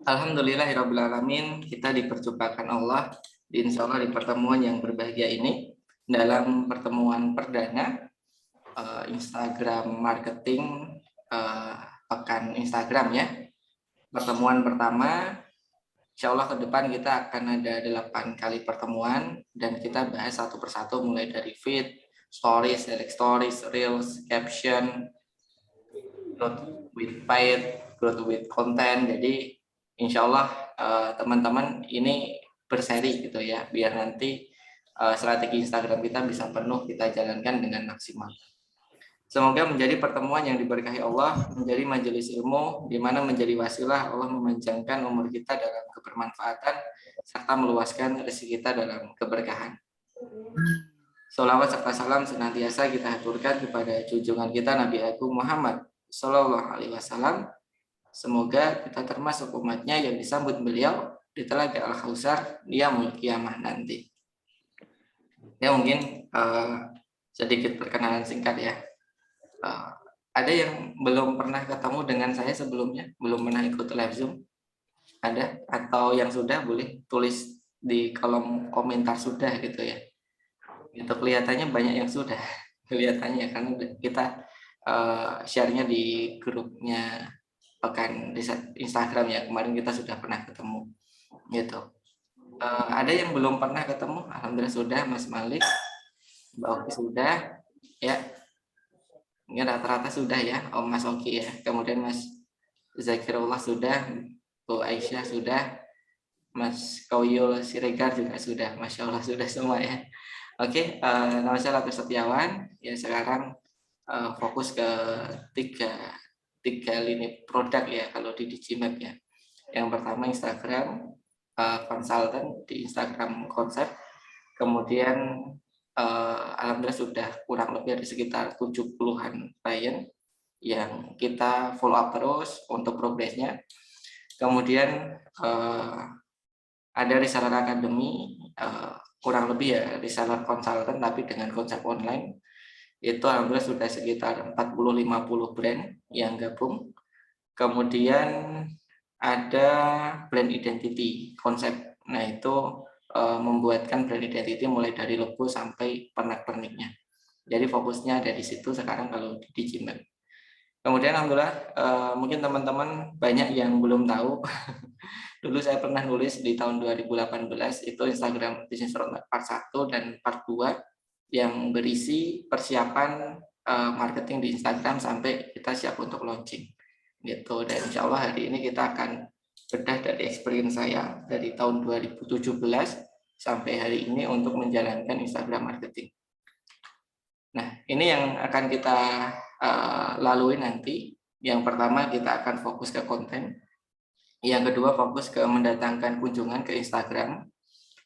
Alhamdulillahirabbil alamin, kita diperjumpakan Allah insya Allah di pertemuan yang berbahagia ini dalam pertemuan perdana Instagram marketing pekan Instagram ya. Pertemuan pertama, insya Allah ke depan kita akan ada 8 kali pertemuan dan kita bahas satu persatu mulai dari feed, stories, select stories, reels, caption, growth with paid, growth with content. Jadi insya Allah teman-teman ini berseri gitu ya, biar nanti strategi Instagram kita bisa penuh kita jalankan dengan maksimal. Semoga menjadi pertemuan yang diberkahi Allah, menjadi majelis ilmu, di mana menjadi wasilah Allah memanjangkan umur kita dalam kebermanfaatan, serta meluaskan rezeki kita dalam keberkahan. Sholawat serta salam senantiasa kita haturkan kepada junjungan kita Nabi Agung Muhammad Sallallahu Alaihi Wasallam. Semoga kita termasuk umatnya yang disambut beliau di Telaga Al-Kautsar di yaumul qiyamah nanti. Ya mungkin sedikit perkenalan singkat ya. Ada yang belum pernah ketemu dengan saya sebelumnya, belum pernah ikut live Zoom? Ada? Atau yang sudah boleh tulis di kolom komentar sudah gitu ya. Itu kelihatannya banyak yang sudah kelihatannya karena kita share-nya di grupnya pekan Instagram ya, kemarin kita sudah pernah ketemu gitu. Ada yang belum pernah ketemu? Alhamdulillah sudah, Mas Malik, Mbak Oki sudah ya. Ini rata-rata sudah ya, Om Mas Oki ya. Kemudian Mas Zakirullah sudah, Bu Aisyah sudah, Mas Koyul Siregar juga sudah. Masya Allah sudah semua ya. Oke, nama saya Latif Setiawan. Ya sekarang fokus ke tiga lini produk ya kalau di Digimap ya. Yang pertama Instagram konsultan di Instagram konsep. Kemudian alhamdulillah sudah kurang lebih ada sekitar 70-an klien yang kita follow up terus untuk progresnya. Kemudian ada reseller academy, kurang lebih ya reseller consultant tapi dengan konsep online. Itu alhamdulillah sudah sekitar 40-50 brand yang gabung. Kemudian ada brand identity konsep. Nah itu membuatkan brand identity mulai dari logo sampai pernak-perniknya. Jadi fokusnya ada di situ sekarang kalau di Digimap. Kemudian alhamdulillah mungkin teman-teman banyak yang belum tahu. Dulu saya pernah nulis di tahun 2018 itu Instagram Business Roadmap Part 1 dan Part 2 yang berisi persiapan marketing di Instagram sampai kita siap untuk launching gitu. Dan insya Allah hari ini kita akan bedah dari experience saya dari tahun 2017 sampai hari ini untuk menjalankan Instagram marketing. Nah, ini yang akan kita lalui nanti. Yang pertama kita akan fokus ke konten. Yang kedua fokus ke mendatangkan kunjungan ke Instagram.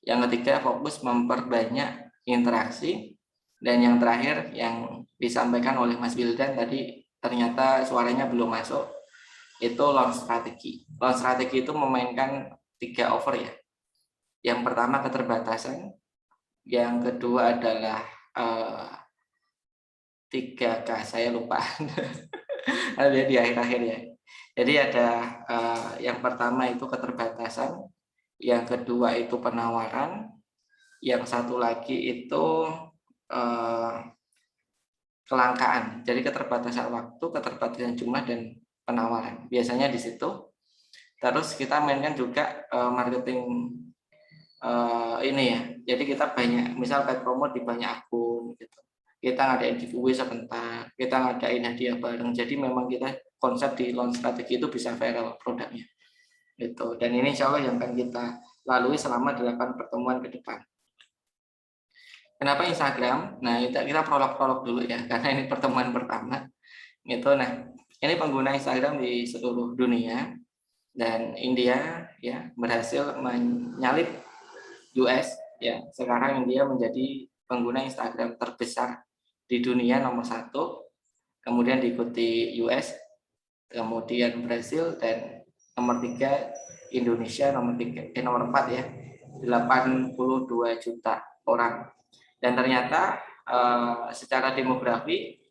Yang ketiga fokus memperbanyak interaksi. Dan yang terakhir yang disampaikan oleh Mas Wildan tadi ternyata suaranya belum masuk. Itu launch strategi. Launch strategi itu memainkan 3 over ya. Yang pertama keterbatasan, yang kedua adalah 3K, saya lupa. Ada di akhir-akhir ya. Jadi ada yang pertama itu keterbatasan, yang kedua itu penawaran, yang satu lagi itu kelangkaan. Jadi keterbatasan waktu, keterbatasan jumlah dan penawaran. Biasanya di situ. Terus kita mainkan juga marketing ini ya. Jadi kita banyak, misal paid promote di banyak akun gitu. Kita ngadain giveaway sebentar, kita ngadain hadiah bareng. Jadi memang kita konsep di launch strategi itu bisa viral produknya. Gitu. Dan ini insya Allah yang akan kita lalui selama 8 pertemuan ke depan. Kenapa Instagram? Nah, kita prolog-prolog dulu ya, karena ini pertemuan pertama. Gitu. Nah, ini pengguna Instagram di seluruh dunia. Dan India ya berhasil menyalip US ya. Sekarang India menjadi pengguna Instagram terbesar di dunia nomor 1, kemudian diikuti US, kemudian Brasil, dan nomor 3 Indonesia, nomor 4 ya, 82 juta orang. Dan ternyata secara demografi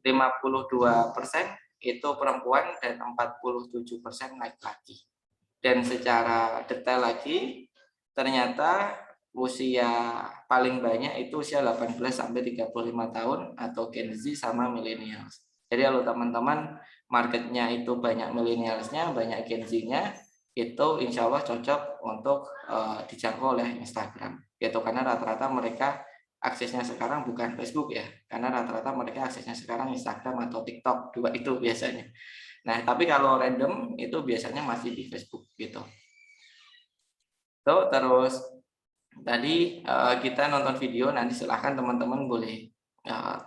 52% itu perempuan dan 47% laki-laki. Dan secara detail lagi, ternyata usia paling banyak itu usia 18 sampai 35 tahun atau Gen Z sama millennials. Jadi kalau teman-teman marketnya itu banyak millennialsnya, banyak Gen Z-nya, itu insya Allah cocok untuk dijangkau oleh Instagram. Gitu, karena rata-rata mereka aksesnya sekarang bukan Facebook ya, karena rata-rata mereka aksesnya sekarang Instagram atau TikTok, dua itu biasanya. Nah, tapi kalau random itu biasanya masih di Facebook gitu. Tuh, terus tadi kita nonton video, nanti silahkan teman-teman boleh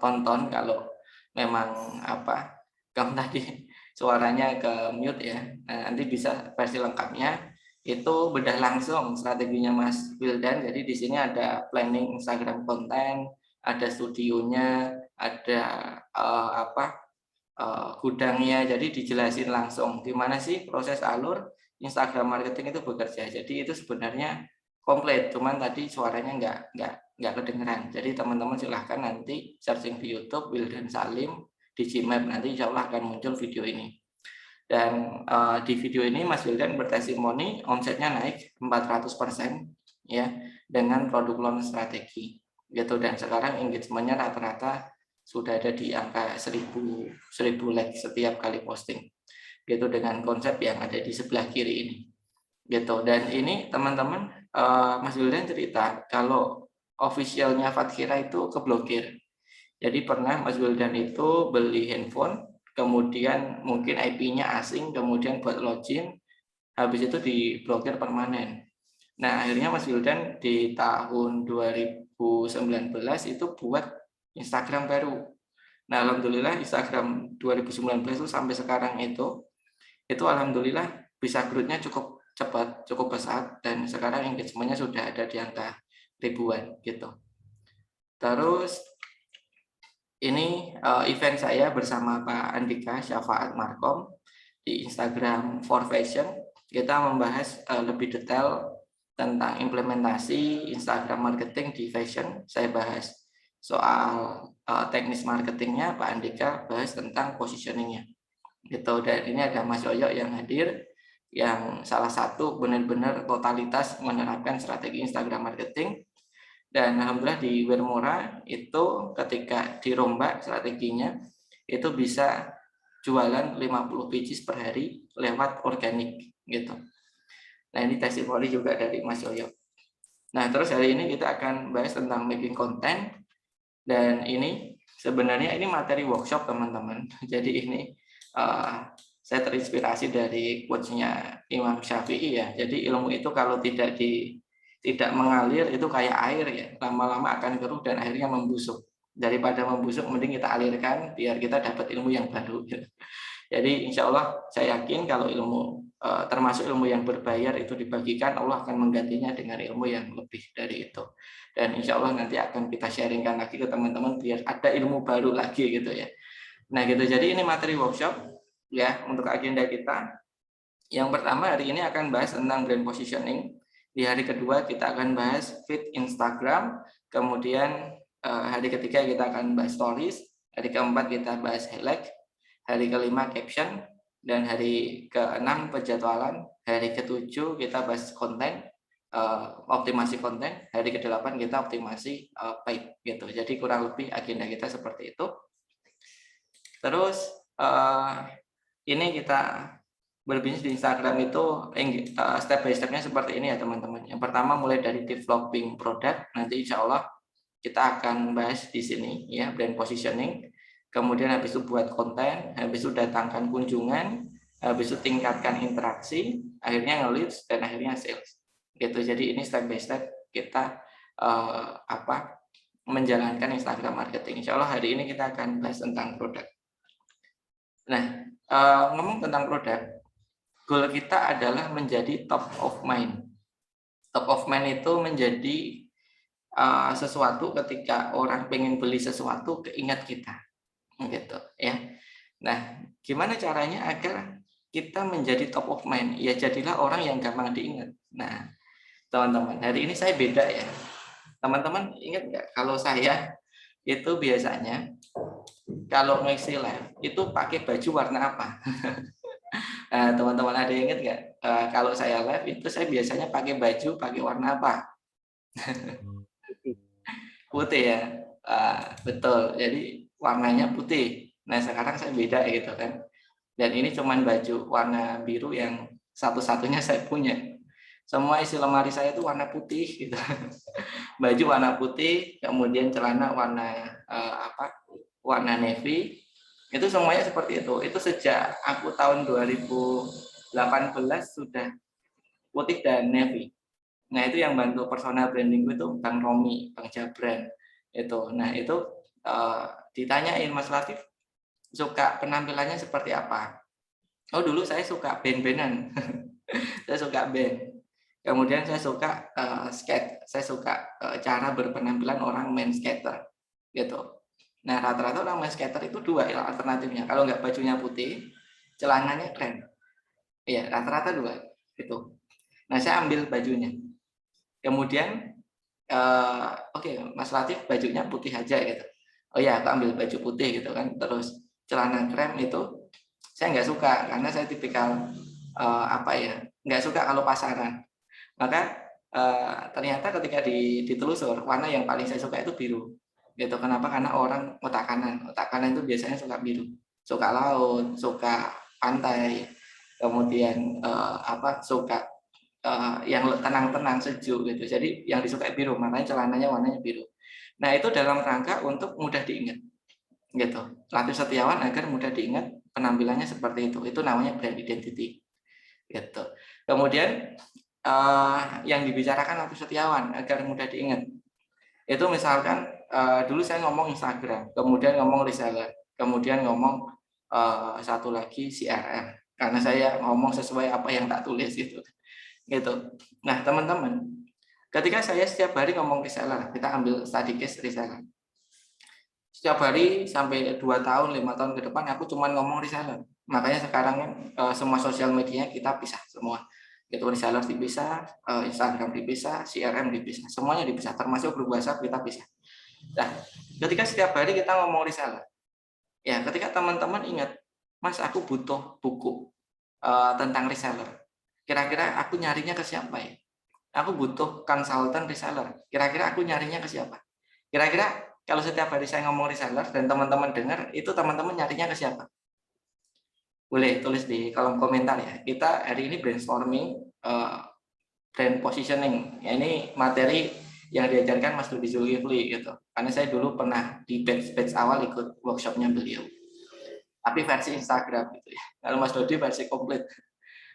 tonton kalau memang kamu tadi suaranya ke mute ya. Nah, nanti bisa versi lengkapnya itu bedah langsung strateginya Mas Wildan. Jadi di sini ada planning Instagram konten, ada studionya, ada gudangnya. Jadi dijelasin langsung gimana sih proses alur Instagram marketing itu bekerja. Jadi itu sebenarnya komplit, cuman tadi suaranya nggak kedengeran. Jadi teman-teman silahkan nanti searching di YouTube Wildan Salim di Gmap, nanti insya Allah akan muncul video ini. Dan di video ini Mas Wildan bertestimoni omsetnya naik 400% ya dengan produk loan strategi gitu, dan sekarang engagementnya rata-rata sudah ada di angka 1000 like setiap kali posting gitu, dengan konsep yang ada di sebelah kiri ini gitu. Dan ini teman-teman Mas Wildan cerita kalau officialnya Fathkira itu keblokir. Jadi pernah Mas Wildan itu beli handphone, kemudian mungkin IP-nya asing, kemudian buat login, habis itu diblokir permanen. Nah, akhirnya Mas Wildan di tahun 2019 itu buat Instagram baru. Nah, alhamdulillah Instagram 2019 itu sampai sekarang itu alhamdulillah bisa growth-nya cukup cepat, cukup pesat, dan sekarang engagement-nya sudah ada di angka ribuan gitu. Terus ini event saya bersama Pak Andika Syafaat Markom di Instagram for Fashion. Kita membahas lebih detail tentang implementasi Instagram marketing di fashion. Saya bahas soal teknis marketingnya, Pak Andika bahas tentang positioningnya gitu. Dan ini ada Mas Yoyo yang hadir, yang salah satu benar-benar totalitas menerapkan strategi Instagram marketing. Dan alhamdulillah di Wermora itu ketika dirombak strateginya itu bisa jualan 50 pages per hari lewat organik gitu. Nah, ini testimoni juga dari Mas Yoyo. Nah, terus hari ini kita akan bahas tentang making content, dan ini sebenarnya ini materi workshop teman-teman. Jadi ini saya terinspirasi dari quotes-nya Imam Syafi'i ya. Jadi ilmu itu kalau tidak mengalir itu kayak air ya, lama-lama akan keruh dan akhirnya membusuk. Daripada membusuk, mending kita alirkan biar kita dapat ilmu yang baru. Jadi insya Allah saya yakin kalau ilmu termasuk ilmu yang berbayar itu dibagikan, Allah akan menggantinya dengan ilmu yang lebih dari itu. Dan insya Allah nanti akan kita sharingkan lagi ke teman-teman biar ada ilmu baru lagi gitu ya. Nah gitu, jadi ini materi workshop ya untuk agenda kita. Yang pertama hari ini akan bahas tentang brand positioning. Di hari kedua kita akan bahas feed Instagram. Kemudian hari ketiga kita akan bahas stories. Hari keempat kita bahas highlight. Hari kelima caption. Dan hari keenam penjadwalan. Hari ketujuh kita bahas konten, optimasi konten. Hari ke-8 kita optimasi paid gitu. Jadi kurang lebih agenda kita seperti itu. Terus ini kita berbisnis di Instagram itu step by stepnya seperti ini ya teman-teman. Yang pertama mulai dari developing produk, nanti insya Allah kita akan bahas di sini ya, brand positioning. Kemudian habis itu buat konten, habis itu datangkan kunjungan, habis itu tingkatkan interaksi, akhirnya nge-leads dan akhirnya sales. Gitu. Jadi ini step by step kita menjalankan Instagram marketing. Insya Allah hari ini kita akan bahas tentang produk. Nah, ngomong tentang produk, goal kita adalah menjadi top of mind. Top of mind itu menjadi sesuatu ketika orang pengen beli sesuatu keingat kita, gitu ya. Nah, gimana caranya agar kita menjadi top of mind? Ya jadilah orang yang gampang diingat. Nah, teman-teman, hari ini saya beda ya. Teman-teman ingat nggak kalau saya itu biasanya kalau ngisi live itu pakai baju warna apa? Nah, teman-teman ada yang ingat nggak? Kalau saya live itu saya biasanya pakai baju pakai warna apa? Putih ya. Betul. Jadi warnanya putih. Nah, sekarang saya beda gitu kan. Dan ini cuman baju warna biru yang satu-satunya saya punya. Semua isi lemari saya itu warna putih gitu. Baju warna putih, kemudian celana warna warna navy. Itu semuanya seperti itu. Itu sejak aku tahun 2018 sudah putih dan navy. Nah, itu yang bantu personal branding itu Bang Romi, Bang Jabran. Itu. Nah, itu ditanyain Mas Latif suka penampilannya seperti apa? Oh, dulu saya suka band-bandan. Saya suka band. Kemudian saya suka skate. Saya suka cara berpenampilan orang main skater. Gitu. Nah, rata-rata orang main skater itu dua ya alternatifnya. Kalau nggak bajunya putih, celananya keren. Iya, rata-rata dua. Gitu. Nah, saya ambil bajunya. Kemudian, oke, Mas Latif bajunya putih aja gitu. Oh ya, aku ambil baju putih gitu kan. Terus celana krem itu saya nggak suka karena saya tipikal nggak suka kalau pasaran. Maka ternyata ketika ditelusur warna yang paling saya suka itu biru. Gitu. Kenapa? Karena orang otak kanan itu biasanya suka biru, suka laut, suka pantai, kemudian suka yang tenang-tenang sejuk gitu. Jadi yang disukai biru, makanya celananya warnanya biru. Nah, itu dalam rangka untuk mudah diingat. Gitu. Latif Setiawan agar mudah diingat penampilannya seperti itu. Itu namanya brand identity. Gitu. Kemudian yang dibicarakan Latif Setiawan agar mudah diingat. Itu misalkan dulu saya ngomong Instagram, kemudian ngomong reseller, kemudian ngomong satu lagi CRM. Karena saya ngomong sesuai apa yang tak tulis itu. Gitu. Nah, teman-teman, ketika saya setiap hari ngomong reseller, kita ambil study case reseller. Setiap hari sampai 2 tahun, 5 tahun ke depan aku cuma ngomong reseller. Makanya sekarang semua sosial media kita pisah semua. Itu reseller dipisah, Instagram dipisah, CRM dipisah, semuanya dipisah, termasuk grup WhatsApp kita pisah. Nah, ketika setiap hari kita ngomong reseller, ya ketika teman-teman ingat, Mas aku butuh buku tentang reseller. Kira-kira aku nyarinya ke siapa ya? Aku butuh konsultan reseller. Kira-kira aku nyarinya ke siapa? Kira-kira kalau setiap hari saya ngomong reseller dan teman-teman dengar, itu teman-teman nyarinya ke siapa? Boleh tulis di kolom komentar ya. Kita hari ini brainstorming brand positioning. Ya, ini materi yang diajarkan Mas Dudi Zulkifli gitu. Karena saya dulu pernah di batch awal ikut workshopnya beliau. Tapi versi Instagram gitu ya. Kalau Mas Dodi versi komplit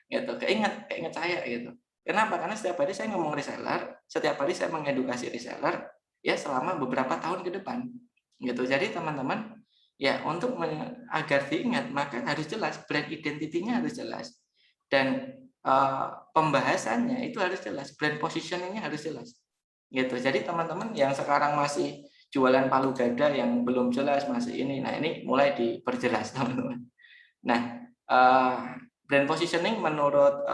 gitu. Keinget saya gitu. Kenapa? Karena setiap hari saya ngomong reseller, setiap hari saya mengedukasi reseller ya selama beberapa tahun ke depan. Gitu. Jadi teman-teman ya untuk agar diingat maka harus jelas brand identity-nya harus jelas. Dan pembahasannya itu harus jelas, brand positioning-nya harus jelas. Gitu. Jadi teman-teman yang sekarang masih jualan palu gada yang belum jelas masih ini. Nah, ini mulai diperjelas, teman-teman. Nah, brand positioning menurut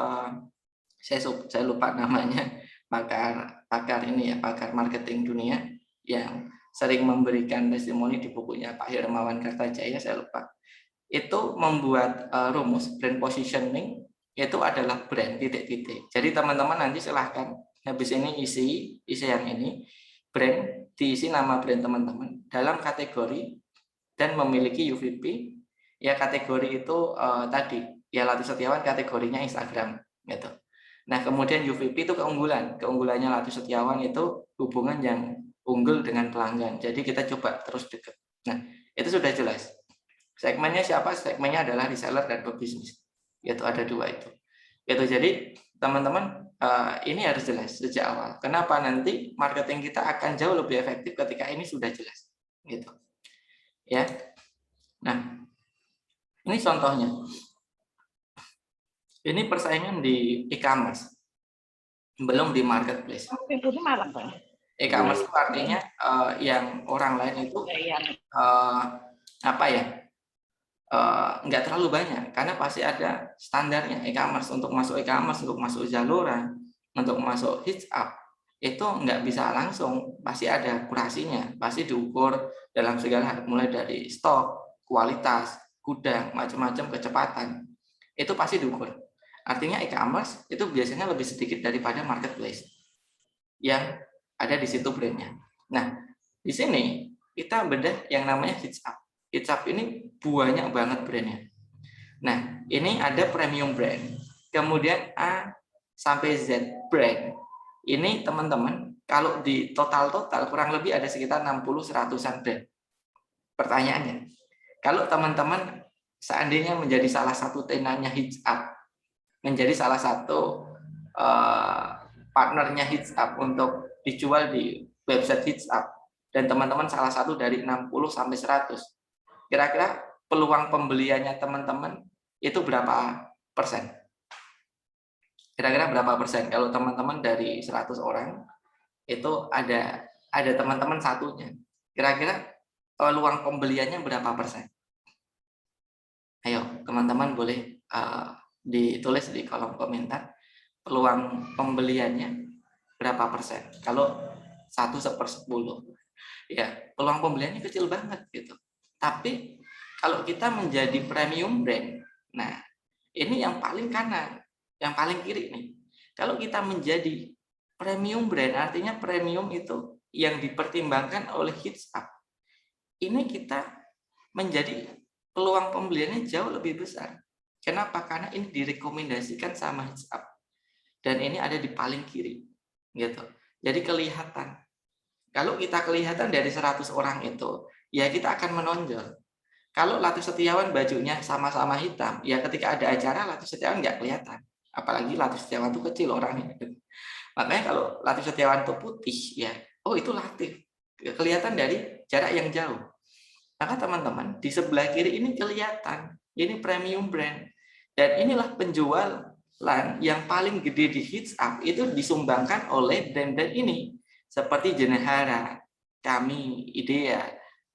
saya lupa namanya pakar ini ya, pakar marketing dunia yang sering memberikan testimoni di bukunya Pak Hermawan Kartajaya, saya lupa. Itu membuat rumus brand positioning itu adalah brand titik-titik. Jadi teman-teman nanti silahkan habis ini isi yang ini brand, diisi nama brand teman-teman dalam kategori dan memiliki UVP. Ya kategori itu tadi ya Latif Setiawan kategorinya Instagram gitu. Nah, kemudian UVP itu keunggulannya Latif Setiawan itu hubungan yang unggul dengan pelanggan. Jadi kita coba terus dekat. Nah, itu sudah jelas. Segmennya siapa? Segmennya adalah reseller dan pebisnis. Yaitu ada dua itu. Gitu. Jadi teman-teman ini harus jelas sejak awal. Kenapa? Nanti marketing kita akan jauh lebih efektif ketika ini sudah jelas. Gitu. Ya. Nah, ini contohnya. Ini persaingan di e-commerce. Belum di marketplace. E-commerce itu artinya yang orang lain itu nggak terlalu banyak karena pasti ada standarnya e-commerce untuk masuk e-commerce, untuk masuk Zalora, untuk masuk Hitch Up itu nggak bisa langsung, pasti ada kurasinya, pasti diukur dalam segala hal, mulai dari stok, kualitas, gudang, macam-macam, kecepatan, itu pasti diukur. Artinya e-commerce itu biasanya lebih sedikit daripada marketplace yang ada di situ brandnya. Nah, di sini kita bedah yang namanya Hitch Up. Hitch Up ini banyak banget brandnya. Nah, ini ada premium brand, kemudian A sampai Z brand. Ini teman-teman, kalau di total-total kurang lebih ada sekitar 60-100-an brand. Pertanyaannya, kalau teman-teman seandainya menjadi salah satu tenannya Hitch Up, menjadi salah satu partnernya Hitch Up untuk dijual di website Hitch Up, dan teman-teman salah satu dari 60-100, kira-kira peluang pembeliannya teman-teman itu berapa persen? Kira-kira berapa persen? Kalau teman-teman dari 100 orang, itu ada teman-teman satunya. Kira-kira peluang pembeliannya berapa persen? Ayo, teman-teman boleh ditulis di kolom komentar. Peluang pembeliannya berapa persen? Kalau 1/10. Ya, peluang pembeliannya kecil banget gitu. Tapi kalau kita menjadi premium brand, nah ini yang paling kanan, yang paling kiri nih. Kalau kita menjadi premium brand, artinya premium itu yang dipertimbangkan oleh Hitch Up. Ini kita menjadi peluang pembeliannya jauh lebih besar. Kenapa? Karena ini direkomendasikan sama Hitch Up. Dan ini ada di paling kiri. Gitu. Jadi kelihatan. Kalau kita kelihatan dari 100 orang itu, ya kita akan menonjol. Kalau Latif Setiawan bajunya sama-sama hitam, ya ketika ada acara Latif Setiawan nggak kelihatan. Apalagi Latif Setiawan itu kecil orangnya. Makanya kalau Latif Setiawan itu putih, ya, oh itu Latif. Kelihatan dari jarak yang jauh. Maka teman-teman, di sebelah kiri ini kelihatan, ini premium brand. Dan inilah penjualan yang paling gede di Hitch Up, itu disumbangkan oleh brand-brand ini. Seperti Jenehara, Kami, Idea,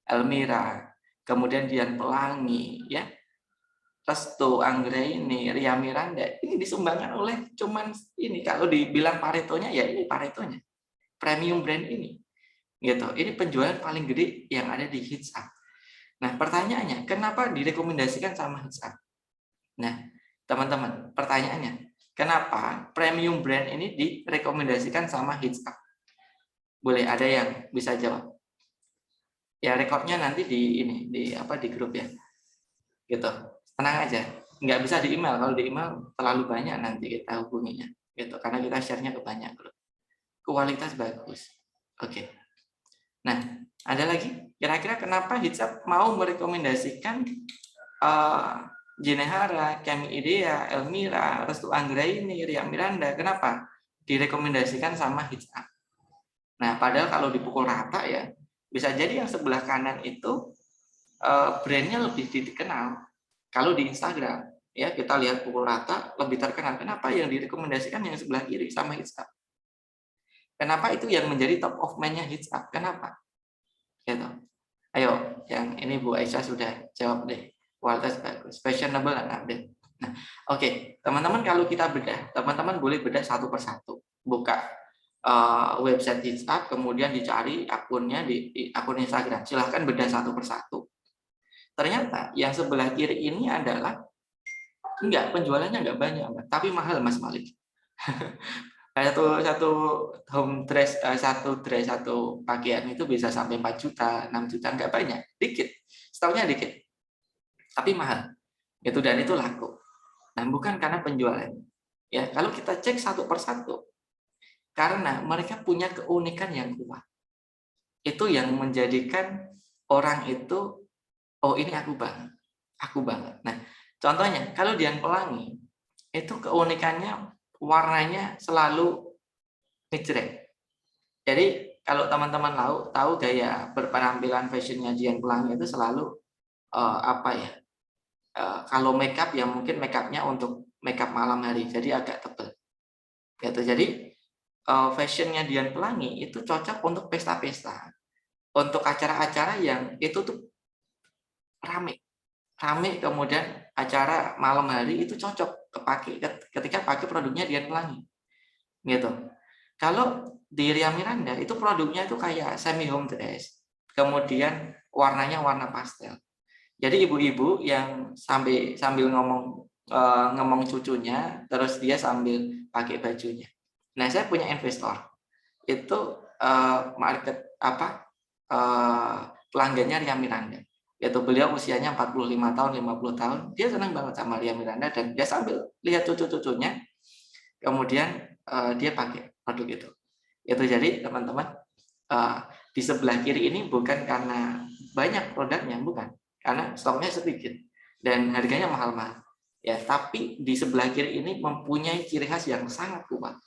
Elmira, kemudian Dian Pelangi, ya, Resto, Anggraini, Ria Miranda, ini disumbangkan oleh cuman ini. Kalau dibilang paretonya, ya ini paretonya, premium brand ini, gitu. Ini penjualan paling gede yang ada di Hitch Up. Nah, pertanyaannya, kenapa direkomendasikan sama Hitch Up? Nah, teman-teman, pertanyaannya, kenapa premium brand ini direkomendasikan sama Hitch Up? Boleh ada yang bisa jawab? Ya, rekodnya nanti di grup ya. Gitu. Tenang aja. Nggak bisa di email. Kalau di email terlalu banyak nanti kita hubunginya. Gitu. Karena kita share-nya ke banyak grup. Kualitas bagus. Oke. Nah, ada lagi? Kira-kira kenapa Hitch Up mau merekomendasikan Jenehara, Kami Idea, Elmira, Restu Anggraini, Ria Miranda? Kenapa direkomendasikan sama Hitch Up? Nah, padahal kalau dipukul rata ya, bisa jadi yang sebelah kanan itu brandnya lebih dikenal. Kalau di Instagram, ya kita lihat pukul rata lebih terkenal. Kenapa yang direkomendasikan yang sebelah kiri sama Hitch Up? Kenapa itu yang menjadi top of mind-nya Hitch Up? Kenapa? Gitu. Ayo, yang ini Bu Aisyah sudah jawab deh. Kualitas bagus, fashionable dan update. Nah, oke, teman-teman kalau kita bedah, teman-teman boleh bedah satu persatu. Buka website Hitch Up, kemudian dicari akunnya di akun Instagram. Silahkan bedah satu persatu. Ternyata yang sebelah kiri ini adalah penjualannya enggak banyak, tapi mahal Mas Malik. satu home dress, satu pakaian itu bisa sampai 4 juta, 6 juta, enggak banyak, dikit. Stoknya dikit. Tapi mahal. Dan itu laku. Nah, bukan karena penjualan. Ya, kalau kita cek satu persatu, karena mereka punya keunikan yang kuat. Itu yang menjadikan orang itu, oh ini aku banget. Aku banget. Nah, contohnya kalau Dian Pelangi, itu keunikannya warnanya selalu ngejreng. Jadi kalau teman-teman tahu gaya berpenampilan fashionnya Dian Pelangi itu selalu kalau makeup ya mungkin makeupnya untuk makeup malam hari, jadi agak tebal. Gitu. Jadi fashionnya Dian Pelangi itu cocok untuk pesta-pesta, untuk acara-acara yang itu tuh rame, kemudian acara malam hari itu cocok ketika pakai produknya Dian Pelangi. Gitu. Kalau di Ria Miranda itu produknya itu kayak semi home dress, kemudian warnanya warna pastel. Jadi ibu-ibu yang sambil ngomong cucunya, terus dia sambil pakai bajunya. Nah, saya punya investor itu market pelanggannya Ria Miranda. Yaitu beliau usianya 45 tahun, 50 tahun, dia senang banget sama Ria Miranda dan dia sambil lihat cucu-cucunya, kemudian dia pakai produk itu. Itu jadi teman-teman, di sebelah kiri ini bukan karena banyak produknya, bukan, karena stoknya sedikit dan harganya mahal-mahal. Ya, tapi di sebelah kiri ini mempunyai ciri khas yang sangat kuat.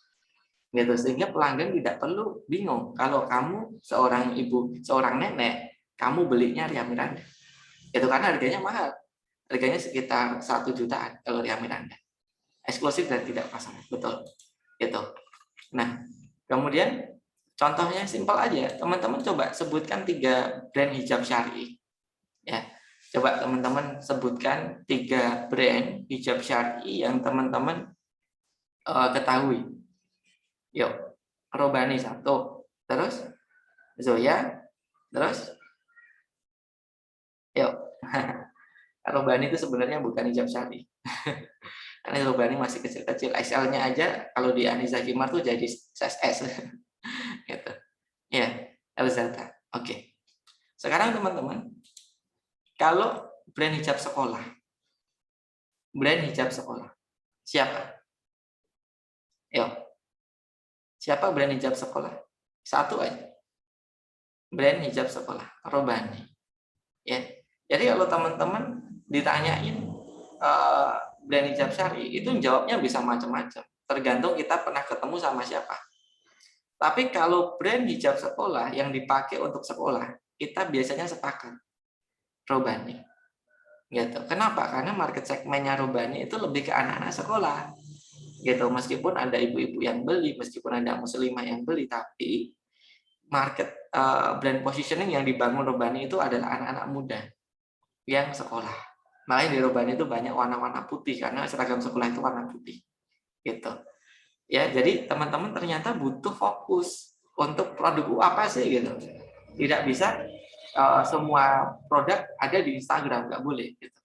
Gitu, sehingga pelanggan tidak perlu bingung kalau kamu seorang ibu, seorang nenek, kamu belinya Ria Miranda. Itu karena harganya mahal. Harganya sekitar 1 jutaan kalau Ria Miranda. Eksklusif dan tidak pasaran, betul. Itu. Nah, kemudian contohnya simpel aja. Teman-teman coba sebutkan 3 brand hijab syar'i. Ya. Coba teman-teman sebutkan 3 brand hijab syar'i yang teman-teman ketahui. Yuk, Robani 1, terus Zoya, terus yuk. Robani itu sebenarnya bukan hijab syar'i. Karena Robani masih kecil-kecil, XL-nya aja kalau di Anissa Kimar tuh jadi size S. Gitu. Ya, Elzata. Oke. Sekarang teman-teman, kalau brand hijab sekolah, siapa? Yuk. Siapa brand hijab sekolah? 1 aja. Brand hijab sekolah, Robani. Ya. Jadi kalau teman-teman ditanyain brand hijab syar'i, itu jawabnya bisa macam-macam. Tergantung kita pernah ketemu sama siapa. Tapi kalau brand hijab sekolah yang dipakai untuk sekolah, kita biasanya sepakat Robani. Gitu. Kenapa? Karena market segmennya Robani itu lebih ke anak-anak sekolah. Gitu. Meskipun ada ibu-ibu yang beli, meskipun ada muslimah yang beli, tapi market brand positioning yang dibangun Robani itu adalah anak-anak muda yang sekolah. Makanya di Robani itu banyak warna-warna putih karena seragam sekolah itu warna putih. Gitu. Ya, jadi teman-teman ternyata butuh fokus untuk produk apa sih gitu. Tidak bisa semua produk ada di Instagram, nggak boleh gitu.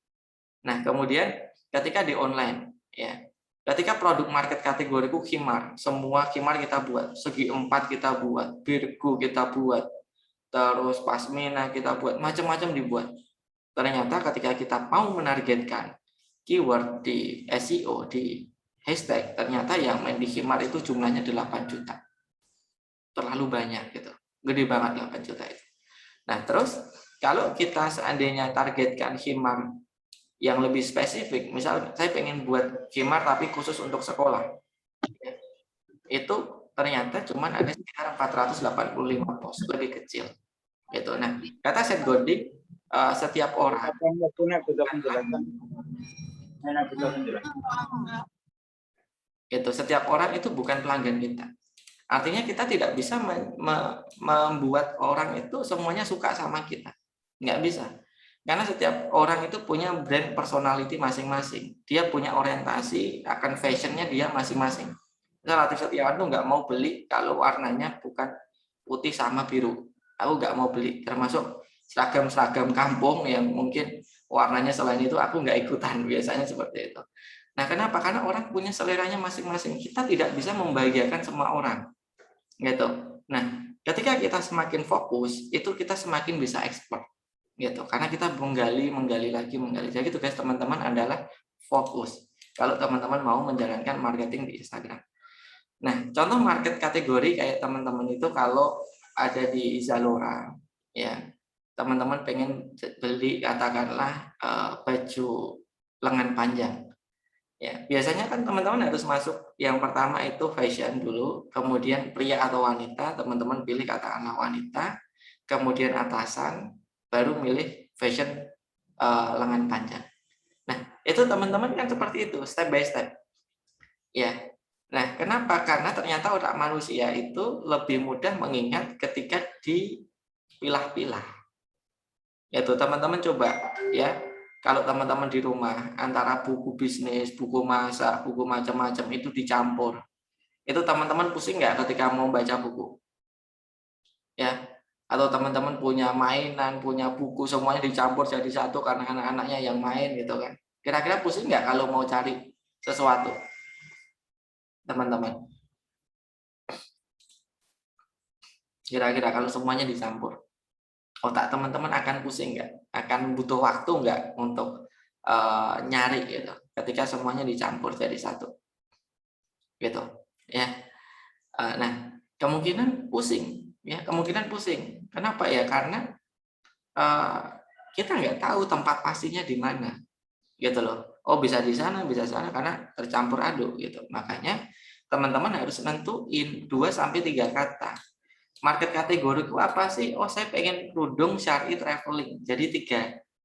Nah, kemudian ketika di online, ya, ketika produk market kategoriku khimar, semua khimar kita buat, segi 4 kita buat, birgu kita buat, terus pasmina kita buat, macam-macam dibuat. Ternyata ketika kita mau menargetkan keyword di SEO, di hashtag, ternyata yang main di khimar itu jumlahnya 8 juta. Terlalu banyak gitu. Gede banget 8 juta itu. Nah, terus kalau kita seandainya targetkan khimar yang lebih spesifik, misal saya pengen buat khimar tapi khusus untuk sekolah, itu ternyata cuma ada sekitar 485 post, lebih kecil. Gitu. Nah, kata Seth Godin, setiap orang itu bukan pelanggan kita. Artinya kita tidak bisa membuat orang itu semuanya suka sama kita. Nggak bisa. Karena setiap orang itu punya brand personality masing-masing. Dia punya orientasi akan fashionnya dia masing-masing. Latif Setiawan tuh nggak mau beli kalau warnanya bukan putih sama biru. Aku nggak mau beli. Termasuk seragam-seragam kampung yang mungkin warnanya selain itu aku nggak ikutan. Biasanya seperti itu. Nah, kenapa? Karena orang punya seleranya masing-masing. Kita tidak bisa membahagiakan semua orang. Gitu. Nah, ketika kita semakin fokus, itu kita semakin bisa expert. Gitu. Karena kita menggali lagi. Jadi tugas teman-teman adalah fokus. Kalau teman-teman mau menjalankan marketing di Instagram. Nah, contoh market kategori kayak teman-teman itu kalau ada di Zalora, ya, teman-teman pengen beli katakanlah baju lengan panjang. Ya, biasanya kan teman-teman harus masuk yang pertama itu fashion dulu, kemudian pria atau wanita, teman-teman pilih katakanlah wanita, kemudian atasan, baru milih fashion lengan panjang. Nah, itu teman-teman kan seperti itu, step by step. Ya. Nah, kenapa? Karena ternyata otak manusia itu lebih mudah mengingat ketika dipilah-pilah. Yaitu teman-teman coba ya, kalau teman-teman di rumah antara buku bisnis, buku masak, buku macam-macam itu dicampur. Itu teman-teman pusing nggak ketika mau baca buku? Ya, atau teman-teman punya mainan, punya buku, semuanya dicampur jadi satu karena anak-anaknya yang main gitu kan. Kira-kira pusing nggak kalau mau cari sesuatu, teman-teman? Kira-kira kalau semuanya dicampur, otak teman-teman akan pusing nggak? Akan butuh waktu nggak untuk nyari gitu, ketika semuanya dicampur jadi satu, gitu ya. Nah, kemungkinan pusing, ya kemungkinan pusing. Kenapa ya? Karena eh, kita nggak tahu tempat pastinya di mana, gitu loh. Oh bisa di sana karena tercampur aduk gitu. Makanya teman-teman harus nentuin 2 sampai 3 kata. Market kategoriku apa sih? Oh saya pengen kerudung syari traveling. Jadi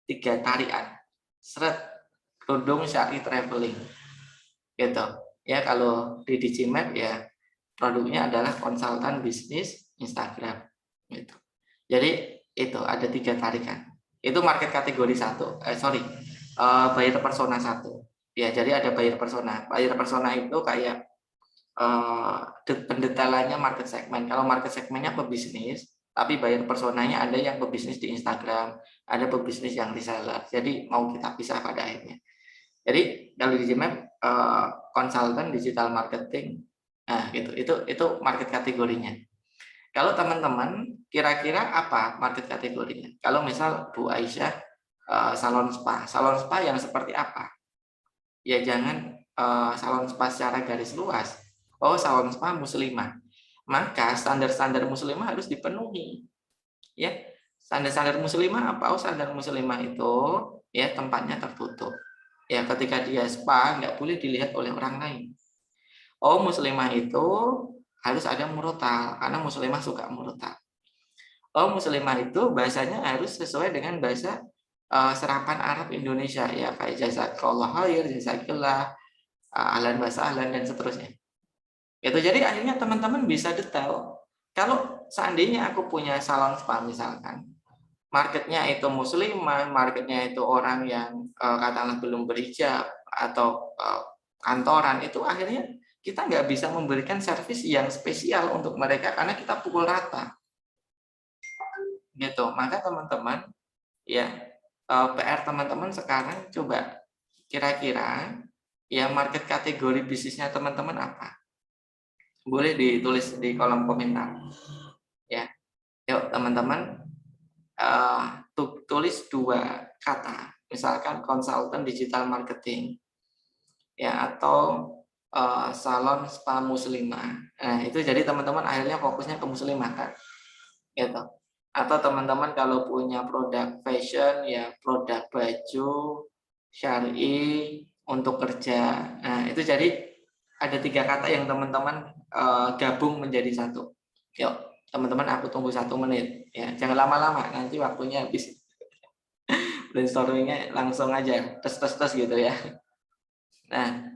tiga tarian. Seret kerudung syari traveling. Gitu. Ya kalau di Digimap ya produknya adalah konsultan bisnis Instagram. Gitu. Jadi itu ada 3 tarikan. Itu market kategori 1. Buyer persona 1. Ya, jadi ada buyer persona. Buyer persona itu kayak pendetailannya market segmen. Kalau market segmennya pebisnis, tapi buyer personanya ada yang pebisnis di Instagram, ada pebisnis yang reseller. Jadi mau kita pisah pada akhirnya. Jadi kalau di Gmap konsultan digital marketing, nah gitu. Itu market kategorinya. Kalau teman-teman kira-kira apa market kategorinya? Kalau misal Bu Aisyah salon spa yang seperti apa? Ya jangan salon spa secara garis luas. Oh salon spa muslimah, maka standar-standar muslimah harus dipenuhi. Ya standar-standar muslimah apa? Oh standar muslimah itu ya tempatnya tertutup. Ya ketika dia spa nggak boleh dilihat oleh orang lain. Oh muslimah itu harus ada murotal karena muslimah suka murotal. Oh muslimah itu bahasanya harus sesuai dengan bahasa serapan Arab Indonesia ya kayak jazakallah khair, jazakillah, ahlan wa sahlan dan seterusnya. Itu jadi akhirnya teman-teman bisa detail. Kalau seandainya aku punya salon spa misalkan, marketnya itu muslimah, marketnya itu orang yang katakanlah belum berhijab atau kantoran, itu akhirnya kita nggak bisa memberikan servis yang spesial untuk mereka karena kita pukul rata. Gitu. Maka teman-teman ya PR teman-teman sekarang coba kira-kira ya market kategori bisnisnya teman-teman apa? Boleh ditulis di kolom komentar. Ya, yuk teman-teman tulis 2 kata, misalkan konsultan digital marketing, ya atau salon spa muslimah. Nah itu jadi teman-teman akhirnya fokusnya ke muslimah kan, gitu. Atau teman-teman kalau punya produk fashion ya produk baju syar'i untuk kerja. Nah itu jadi ada 3 kata yang teman-teman gabung menjadi satu. Yuk, teman-teman aku tunggu 1 menit. Ya, jangan lama-lama, nanti waktunya habis. Brainstormingnya langsung aja, tes gitu ya. Nah,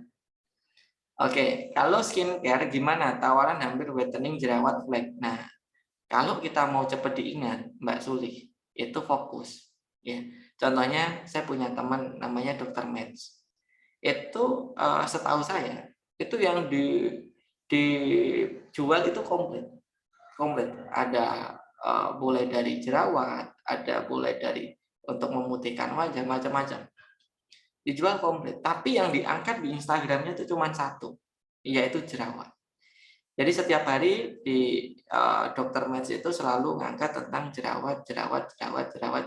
oke. Kalau skincare gimana? Tawaran hampir whitening jerawat flek. Nah, kalau kita mau cepat diingat, Mbak Suli, itu fokus. Ya, contohnya saya punya teman namanya Dr. Meds. Itu setahu saya itu yang dijual itu komplit ada mulai dari jerawat, ada mulai dari untuk memutihkan wajah, macam-macam dijual komplit, tapi yang diangkat di Instagramnya itu cuma satu, yaitu jerawat. Jadi setiap hari di Dr. Meds itu selalu ngangkat tentang jerawat,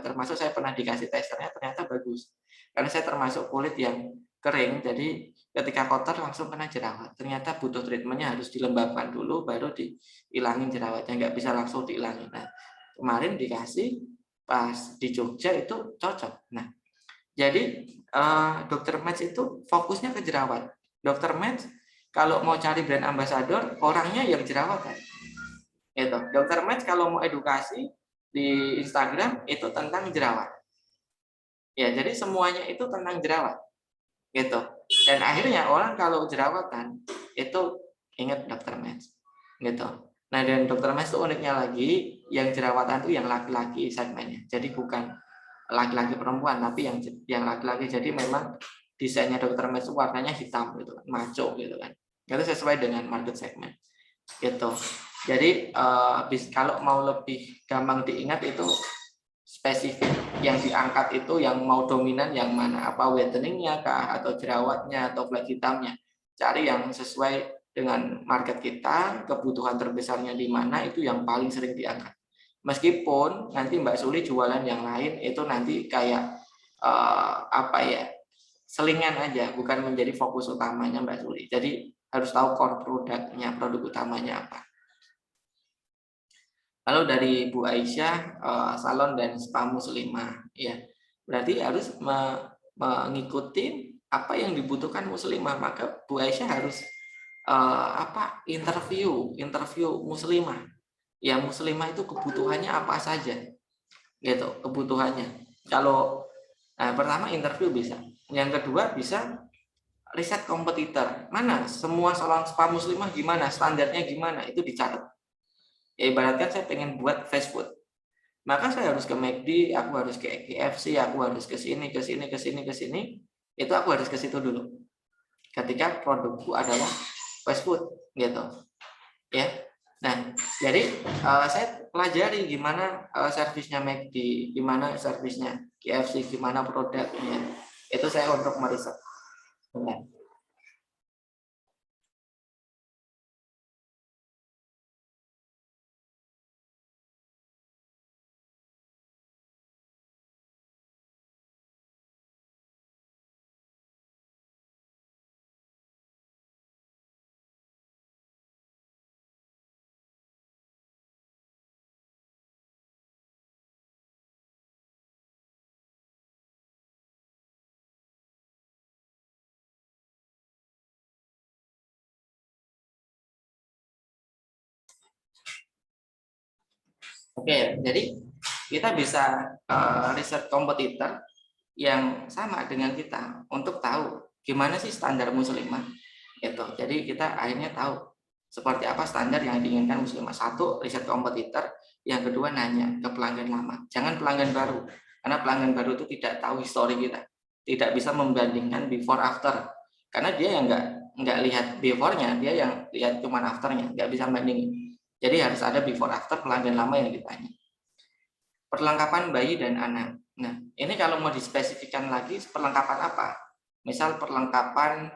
termasuk saya pernah dikasih testernya ternyata bagus. Karena saya termasuk kulit yang kering, jadi ketika kotor langsung kena jerawat. Ternyata butuh treatmentnya harus dilembabkan dulu, baru dihilangin jerawatnya, nggak bisa langsung dihilangin. Nah, kemarin dikasih pas di Jogja itu cocok. Nah, jadi Dr. Meds itu fokusnya ke jerawat. Dr. Meds kalau mau cari brand ambassador, orangnya yang jerawatan. Gitu. Dr. Meds kalau mau edukasi di Instagram itu tentang jerawat. Ya, jadi semuanya itu tentang jerawat. Gitu. Dan akhirnya orang kalau jerawatan itu ingat Dr. Meds. Gitu. Nah, dan Dr. Meds itu uniknya lagi, yang jerawatan itu yang laki-laki segmennya. Jadi bukan laki-laki perempuan, tapi yang laki-laki. Jadi memang desainnya Dr. Meds itu warnanya hitam gitu kan, maco gitu kan. Itu sesuai dengan market segment gitu. Jadi kalau mau lebih gampang diingat itu spesifik yang diangkat itu yang mau dominan yang mana, apa whiteningnya kah, atau jerawatnya, atau flag hitamnya. Cari yang sesuai dengan market kita, kebutuhan terbesarnya di mana, itu yang paling sering diangkat. Meskipun nanti Mbak Suli jualan yang lain itu nanti kayak apa ya, selingan aja, bukan menjadi fokus utamanya Mbak Suli. Jadi harus tahu core produknya, produk utamanya apa. Lalu dari Bu Aisyah, salon dan spa muslimah, ya berarti harus mengikuti apa yang dibutuhkan muslimah. Maka Bu Aisyah harus interview muslimah. Ya muslimah itu kebutuhannya apa saja, gitu kebutuhannya. Kalau pertama interview bisa, yang kedua bisa riset kompetitor. Mana semua salon spa muslimah gimana, standarnya gimana, itu dicatat. Ya ibaratkan saya pengen buat fast food, maka saya harus ke McD, aku harus ke KFC, aku harus ke sini, itu aku harus ke situ dulu. Ketika produkku adalah fast food, gitu, ya. Nah, jadi saya pelajari gimana servisnya McD, gimana servisnya KFC, gimana produknya. Itu saya untuk meriset. Nah. Oke, jadi kita bisa riset kompetitor yang sama dengan kita untuk tahu gimana sih standar muslimah. Gitu. Jadi kita akhirnya tahu seperti apa standar yang diinginkan muslimah. Satu, riset kompetitor. Yang kedua, nanya ke pelanggan lama. Jangan pelanggan baru, karena pelanggan baru itu tidak tahu histori kita, tidak bisa membandingkan before after, karena dia yang nggak lihat before-nya, dia yang lihat cuma after-nya, nggak bisa bandingin. Jadi harus ada before after pelanggan lama yang ditanya. Perlengkapan bayi dan anak. Nah, ini kalau mau dispesifikkan lagi, perlengkapan apa? Misal perlengkapan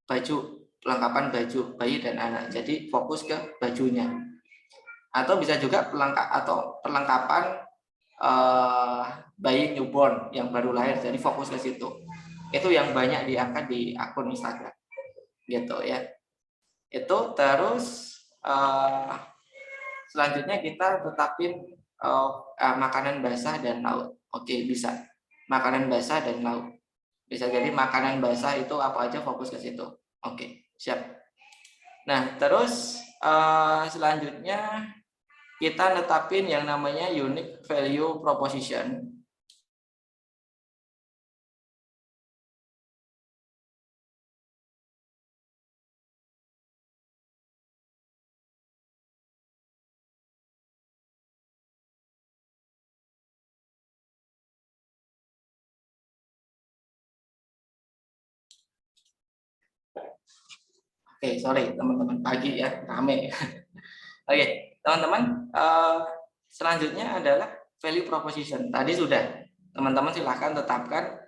baju, perlengkapan baju bayi dan anak. Jadi fokus ke bajunya. Atau bisa juga perlengkapan bayi newborn yang baru lahir. Jadi fokus ke situ. Itu yang banyak diangkat di akun Instagram. Gitu ya. Itu terus selanjutnya kita tetapin makanan basah dan laut. Oke, bisa. Makanan basah dan laut. Bisa jadi makanan basah itu apa aja, fokus ke situ. Oke, siap. Nah, terus selanjutnya kita netapin yang namanya unique value proposition. Oke, sorry teman-teman, pagi ya, rame. Oke, teman-teman, selanjutnya adalah value proposition. Tadi sudah, teman-teman silahkan tetapkan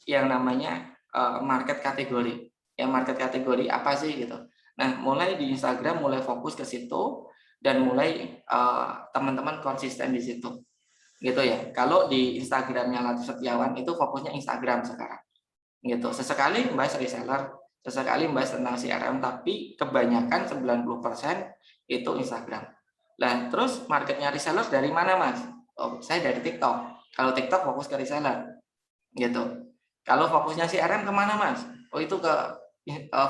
yang namanya market kategori. Yang market kategori apa sih gitu. Nah, mulai di Instagram mulai fokus ke situ dan mulai teman-teman konsisten di situ. Gitu ya. Kalau di Instagramnya Latif Setiawan itu fokusnya Instagram sekarang. Gitu. Sesekali bahas reseller, sesekali bahas tentang CRM, tapi kebanyakan 90% itu Instagram. Nah, terus marketnya reseller dari mana, Mas? Oh, saya dari TikTok. Kalau TikTok fokus ke reseller. Gitu. Kalau fokusnya CRM kemana, Mas? Oh, itu ke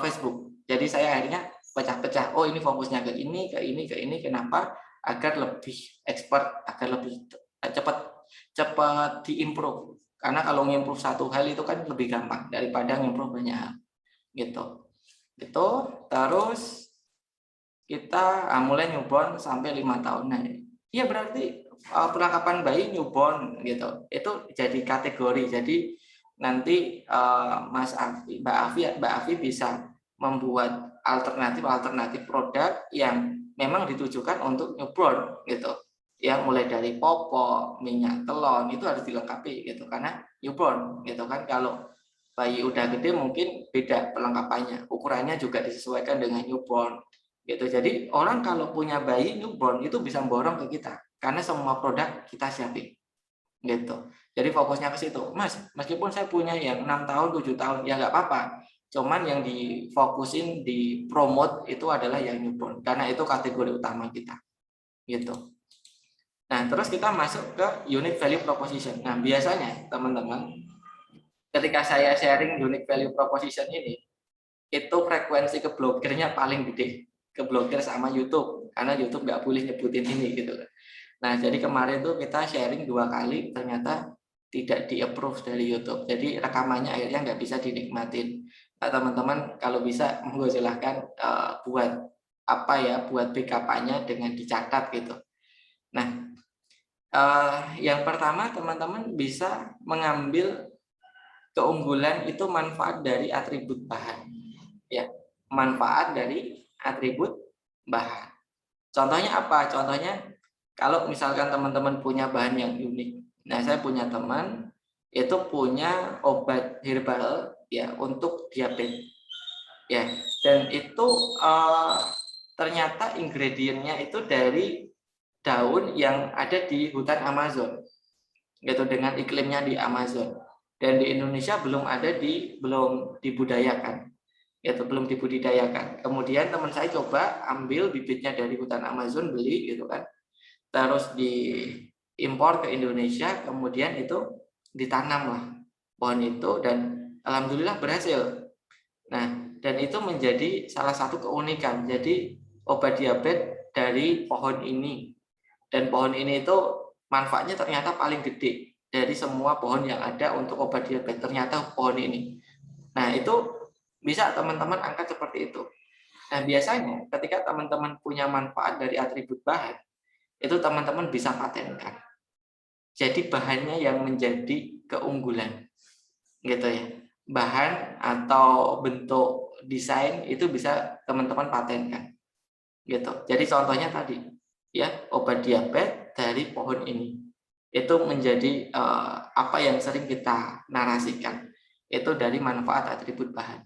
Facebook. Jadi saya akhirnya pecah-pecah. Oh, ini fokusnya ke ini, ke ini, ke ini. Kenapa? Agar lebih expert, agar lebih cepat diimprove. Karena kalau ngimprove satu hal itu kan lebih gampang daripada ngimprove banyak hal. Gitu. Itu terus kita mulai newborn sampai 5 tahun. Nah, iya berarti perlengkapan bayi newborn gitu. Itu jadi kategori. Jadi nanti Mas Afi, Mbak Afi bisa membuat alternatif produk yang memang ditujukan untuk newborn gitu. Ya, mulai dari popok, minyak telon itu harus dilengkapi gitu karena newborn gitu kan. Kalau bayi udah gede mungkin beda pelengkapannya, ukurannya juga disesuaikan dengan newborn gitu. Jadi orang kalau punya bayi newborn itu bisa borong ke kita karena semua produk kita siapin gitu. Jadi fokusnya ke situ. Mas, meskipun saya punya yang 6 tahun, 7 tahun ya nggak apa-apa. Cuman yang difokusin di promote itu adalah yang newborn karena itu kategori utama kita gitu. Nah, terus kita masuk ke unique value proposition. Nah, biasanya teman-teman ketika saya sharing unique value proposition ini, itu frekuensi ke blogernya paling gede. Ke blogger sama YouTube, karena YouTube nggak boleh nyebutin ini gitu. Nah, jadi kemarin tuh kita sharing 2 kali, ternyata tidak di-approve dari YouTube. Jadi rekamannya akhirnya nggak bisa dinikmatin. Nah, teman-teman kalau bisa, monggo silahkan buat apa ya, buat backup-nya dengan dicatat gitu. Nah, yang pertama teman-teman bisa mengambil keunggulan itu manfaat dari atribut bahan, ya, manfaat dari atribut bahan. Contohnya apa? Contohnya kalau misalkan teman-teman punya bahan yang unik. Nah, saya punya teman itu punya obat herbal ya untuk diabetes, ya, dan itu ternyata ingredientnya itu dari daun yang ada di hutan Amazon gitu, dengan iklimnya di Amazon, dan di Indonesia belum dibudidayakan gitu, belum dibudidayakan. Kemudian teman saya coba ambil bibitnya dari hutan Amazon, beli gitu kan, terus diimpor ke Indonesia, kemudian itu ditanam lah pohon itu dan alhamdulillah berhasil. Nah, dan itu menjadi salah satu keunikan. Jadi obat diabetes dari pohon ini, dan pohon ini itu manfaatnya ternyata paling gede dari semua pohon yang ada untuk obat diabetes, ternyata pohon ini. Nah, itu bisa teman-teman angkat seperti itu. Nah, biasanya ketika teman-teman punya manfaat dari atribut bahan, itu teman-teman bisa patenkan. Jadi bahannya yang menjadi keunggulan, gitu ya. Bahan atau bentuk desain itu bisa teman-teman patenkan, gitu. Jadi contohnya tadi, ya, obat diabetes dari pohon ini itu menjadi apa yang sering kita narasikan itu dari manfaat atribut bahan.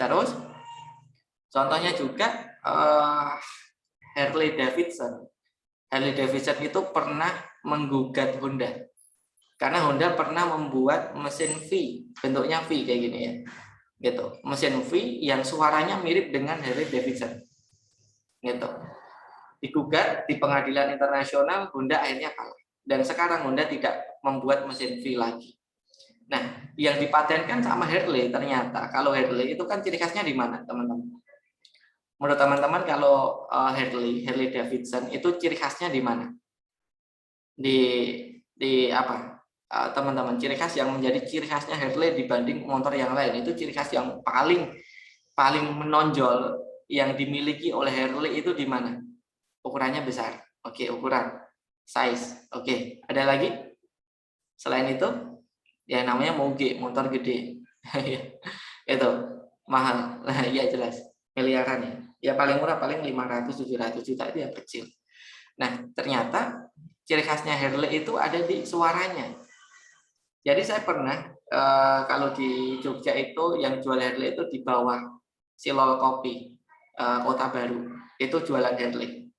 Terus contohnya juga Harley Davidson. Harley Davidson itu pernah menggugat Honda karena Honda pernah membuat mesin V, bentuknya V kayak gini ya, gitu. Mesin V yang suaranya mirip dengan Harley Davidson, gitu. Digugat di pengadilan internasional, Honda akhirnya kalah. Dan sekarang Honda tidak membuat mesin V lagi. Nah, yang dipatenkan sama Harley ternyata, kalau Harley itu kan ciri khasnya di mana, teman-teman? Menurut teman-teman kalau Harley Davidson itu ciri khasnya di mana? Di apa? Teman-teman, ciri khas yang menjadi ciri khasnya Harley dibanding motor yang lain, itu ciri khas yang paling menonjol yang dimiliki oleh Harley itu di mana? Ukurannya besar. Oke, ukuran size. Oke, ada lagi selain itu? Ya namanya moge, motor gede. Itu mahal. Nah, iya jelas. Miliaran ya. Ya paling murah paling 500-700 juta, itu yang kecil. Nah, ternyata ciri khasnya Harley itu ada di suaranya. Jadi saya pernah kalau di Jogja itu yang jual Harley itu di bawah Silol Kopi, Kota Baru. Itu jualan Harley.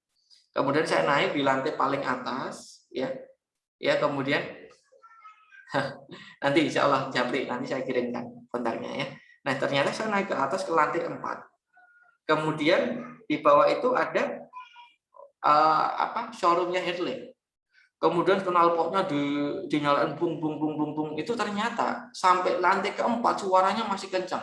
Kemudian saya naik di lantai paling atas, ya kemudian nanti insya Allah Japri, nanti saya kirimkan kontaknya ya. Nah, ternyata saya naik ke atas ke lantai 4. Kemudian di bawah itu ada showroomnya Harley. Kemudian knalpotnya dinyalain bung bung bung bung bung, itu ternyata sampai lantai ke-4 suaranya masih kencang.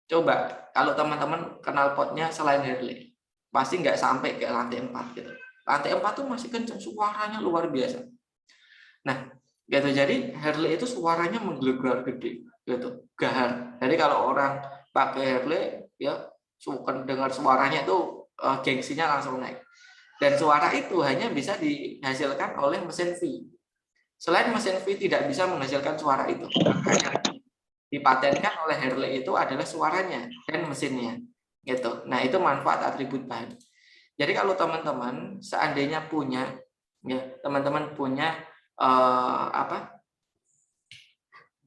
Coba kalau teman-teman knalpotnya selain Harley, pasti nggak sampai ke lantai 4 gitu. Lantai 4 tuh masih kencang, suaranya luar biasa. Nah, gitu. Jadi Harley itu suaranya menggelegar gede, gitu, gahar. Jadi kalau orang pakai Harley, ya suka dengar suaranya itu gengsinya langsung naik. Dan suara itu hanya bisa dihasilkan oleh mesin V. Selain mesin V tidak bisa menghasilkan suara itu. Makanya dipatenkan oleh Harley itu adalah suaranya dan mesinnya gitu. Nah, itu manfaat atribut bahan. Jadi kalau teman-teman seandainya punya teman-teman punya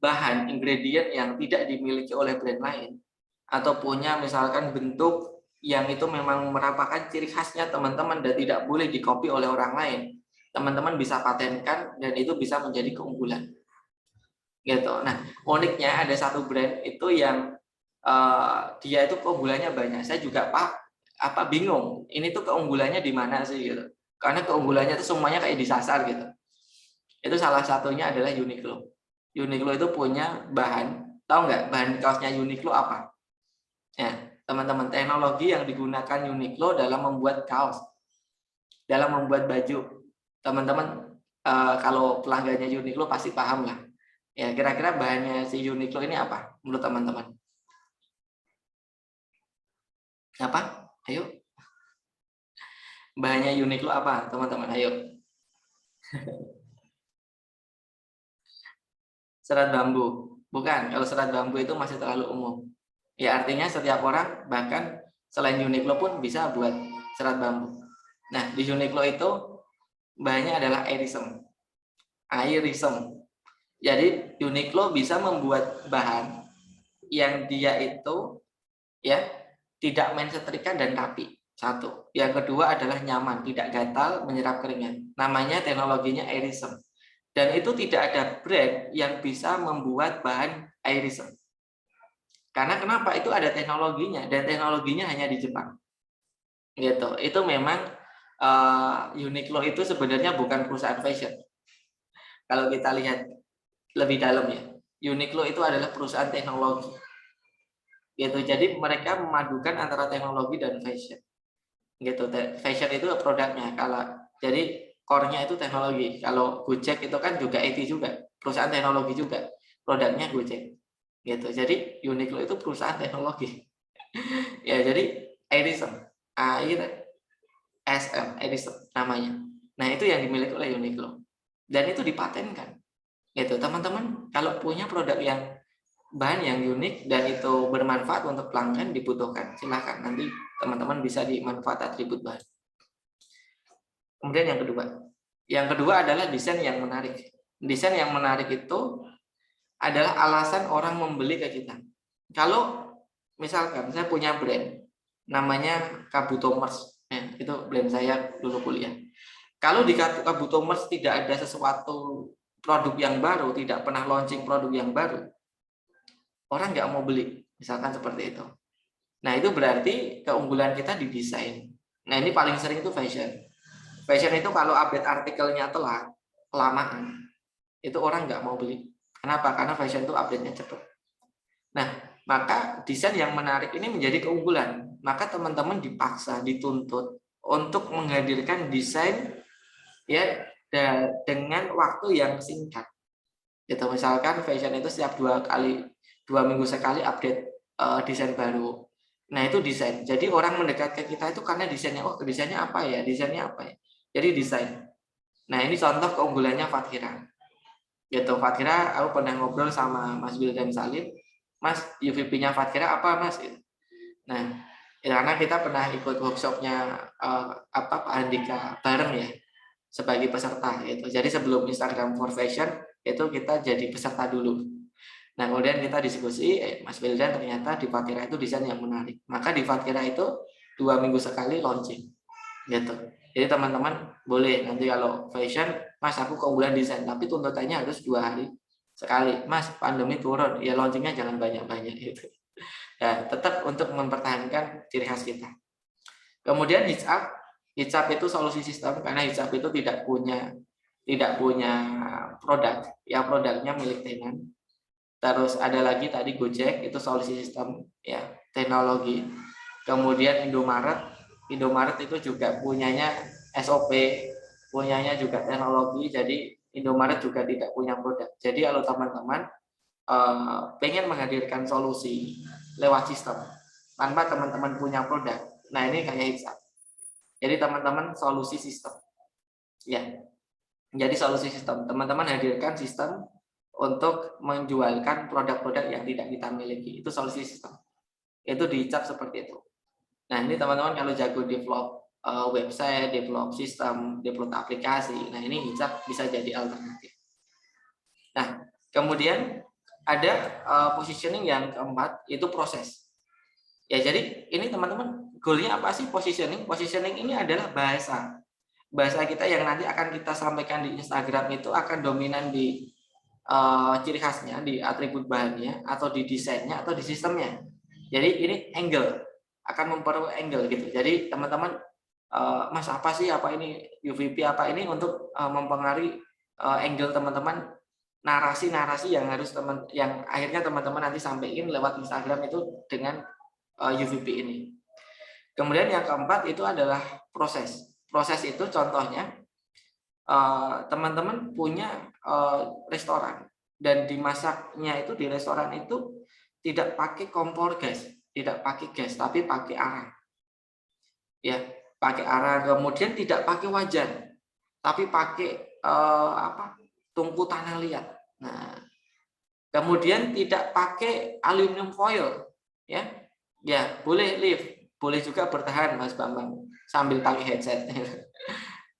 bahan ingredient yang tidak dimiliki oleh brand lain, atau punya misalkan bentuk yang itu memang merupakan ciri khasnya teman-teman dan tidak boleh dikopi oleh orang lain, teman-teman bisa patenkan dan itu bisa menjadi keunggulan gitu. Nah, uniknya ada satu brand itu yang dia itu keunggulannya banyak. Saya juga bingung ini tuh keunggulannya di mana sih gitu, karena keunggulannya itu semuanya kayak disasar gitu. Itu salah satunya adalah Uniqlo. Uniqlo itu punya bahan, tahu nggak bahan kaosnya Uniqlo apa? Ya, teman-teman, teknologi yang digunakan Uniqlo dalam membuat kaos, dalam membuat baju. Teman-teman kalau pelanggannya Uniqlo pasti paham lah. Ya, kira-kira bahannya si Uniqlo ini apa menurut teman-teman? Apa? Ayo. Bahannya Uniqlo apa, teman-teman? Ayo. Serat bambu. Bukan, kalau serat bambu itu masih terlalu umum. Ya, artinya setiap orang bahkan selain Uniqlo pun bisa buat serat bambu. Nah, di Uniqlo itu bahannya adalah airism. Airism. Jadi Uniqlo bisa membuat bahan yang dia itu ya tidak mensetrika dan rapi. Satu. Yang kedua adalah nyaman, tidak gatal, menyerap keringat. Namanya teknologinya airism. Dan itu tidak ada brand yang bisa membuat bahan airism. Karena kenapa? Itu ada teknologinya dan teknologinya hanya di Jepang. Gitu. Itu memang Uniqlo itu sebenarnya bukan perusahaan fashion. Kalau kita lihat lebih dalam ya, Uniqlo itu adalah perusahaan teknologi. Gitu. Jadi mereka memadukan antara teknologi dan fashion. Gitu. Fashion itu produknya. Jadi core-nya itu teknologi. Kalau Gojek itu kan juga IT juga, perusahaan teknologi juga. Produknya Gojek. Gitu. Jadi Uniqlo itu perusahaan teknologi. Ya, jadi Airism, Airism namanya. Nah, itu yang dimiliki oleh Uniqlo. Dan itu dipatenkan. Gitu, teman-teman, kalau punya produk yang bahan yang unik dan itu bermanfaat untuk pelanggan dibutuhkan, silahkan nanti teman-teman bisa dimanfaat atribut bahan. Kemudian yang kedua adalah desain yang menarik. Desain yang menarik itu adalah alasan orang membeli ke kita. Kalau misalkan saya punya brand namanya Kabutomers, itu brand saya dulu kuliah. Kalau di Kabutomers tidak ada sesuatu produk yang baru, tidak pernah launching produk yang baru, orang nggak mau beli, misalkan seperti itu. Nah, itu berarti keunggulan kita di desain. Nah, ini paling sering itu fashion. Fashion itu kalau update artikelnya telat, kelamaan, itu orang nggak mau beli. Kenapa? Karena fashion itu update-nya cepat. Nah, maka desain yang menarik ini menjadi keunggulan. Maka teman-teman dipaksa, dituntut untuk menghadirkan desain ya dengan waktu yang singkat. Gitu, misalkan fashion itu setiap 2 minggu sekali update desain baru. Nah, itu desain. Jadi orang mendekat ke kita itu karena desainnya. Oh, desainnya apa ya? Desainnya apa ya? Jadi desain. Nah, ini contoh keunggulannya Fathira. Gitu, Fathira, aku pernah ngobrol sama Mas Wildan Salim. Mas, UVP-nya Fathira apa, Mas? Nah, karena kita pernah ikut workshopnya Pak Andika bareng ya sebagai peserta gitu. Jadi sebelum Instagram for Fashion itu kita jadi peserta dulu. Nah, kemudian kita diskusi, Mas Wildan ternyata di Fathira itu desain yang menarik. Maka di Fathira itu 2 minggu sekali launching. Gitu. Jadi teman-teman boleh nanti kalau fashion, Mas aku keunggulan desain, tapi tuntutannya harus 2 hari sekali. Mas, pandemi turun, ya launchingnya jangan banyak-banyak gitu. Ya, tetap untuk mempertahankan ciri khas kita. Kemudian hijab itu solusi sistem karena hijab itu tidak punya produk, ya produknya milik tenan. Terus ada lagi tadi Gojek itu solusi sistem ya teknologi. Kemudian Indomaret itu juga punyanya SOP, punyanya juga teknologi. Jadi Indomaret juga tidak punya produk. Jadi kalau teman-teman pengen menghadirkan solusi lewat sistem tanpa teman-teman punya produk, nah ini kayak hijab. Jadi teman-teman solusi sistem, ya. Jadi solusi sistem, teman-teman hadirkan sistem untuk menjualkan produk-produk yang tidak kita miliki. Itu solusi sistem. Itu dicap seperti itu. Nah, ini teman-teman kalau jago develop website, develop sistem, develop aplikasi, nah ini hijab bisa jadi alternatif. Nah, kemudian ada positioning yang keempat, itu proses. Ya, jadi ini teman-teman, goalnya apa sih positioning? Positioning ini adalah bahasa kita yang nanti akan kita sampaikan di Instagram itu akan dominan di ciri khasnya, di atribut bahannya, atau di desainnya, atau di sistemnya. Jadi ini angle, akan memperoleh angle gitu. Jadi teman-teman, Mas apa sih, apa ini UVP, apa ini, untuk mempengaruhi angle teman-teman, narasi-narasi yang yang akhirnya teman-teman nanti sampaikan lewat Instagram itu dengan UVP ini. Kemudian yang keempat itu adalah proses. Proses itu contohnya teman-teman punya restoran dan dimasaknya itu di restoran itu tidak pakai kompor gas, tidak pakai gas, tapi pakai arang. Ya, pakai arang. Kemudian tidak pakai wajan, tapi pakai tungku tanah liat. Nah, kemudian tidak pakai aluminium foil, ya. Ya, boleh lift, boleh juga bertahan Mas Bambang sambil pakai headset.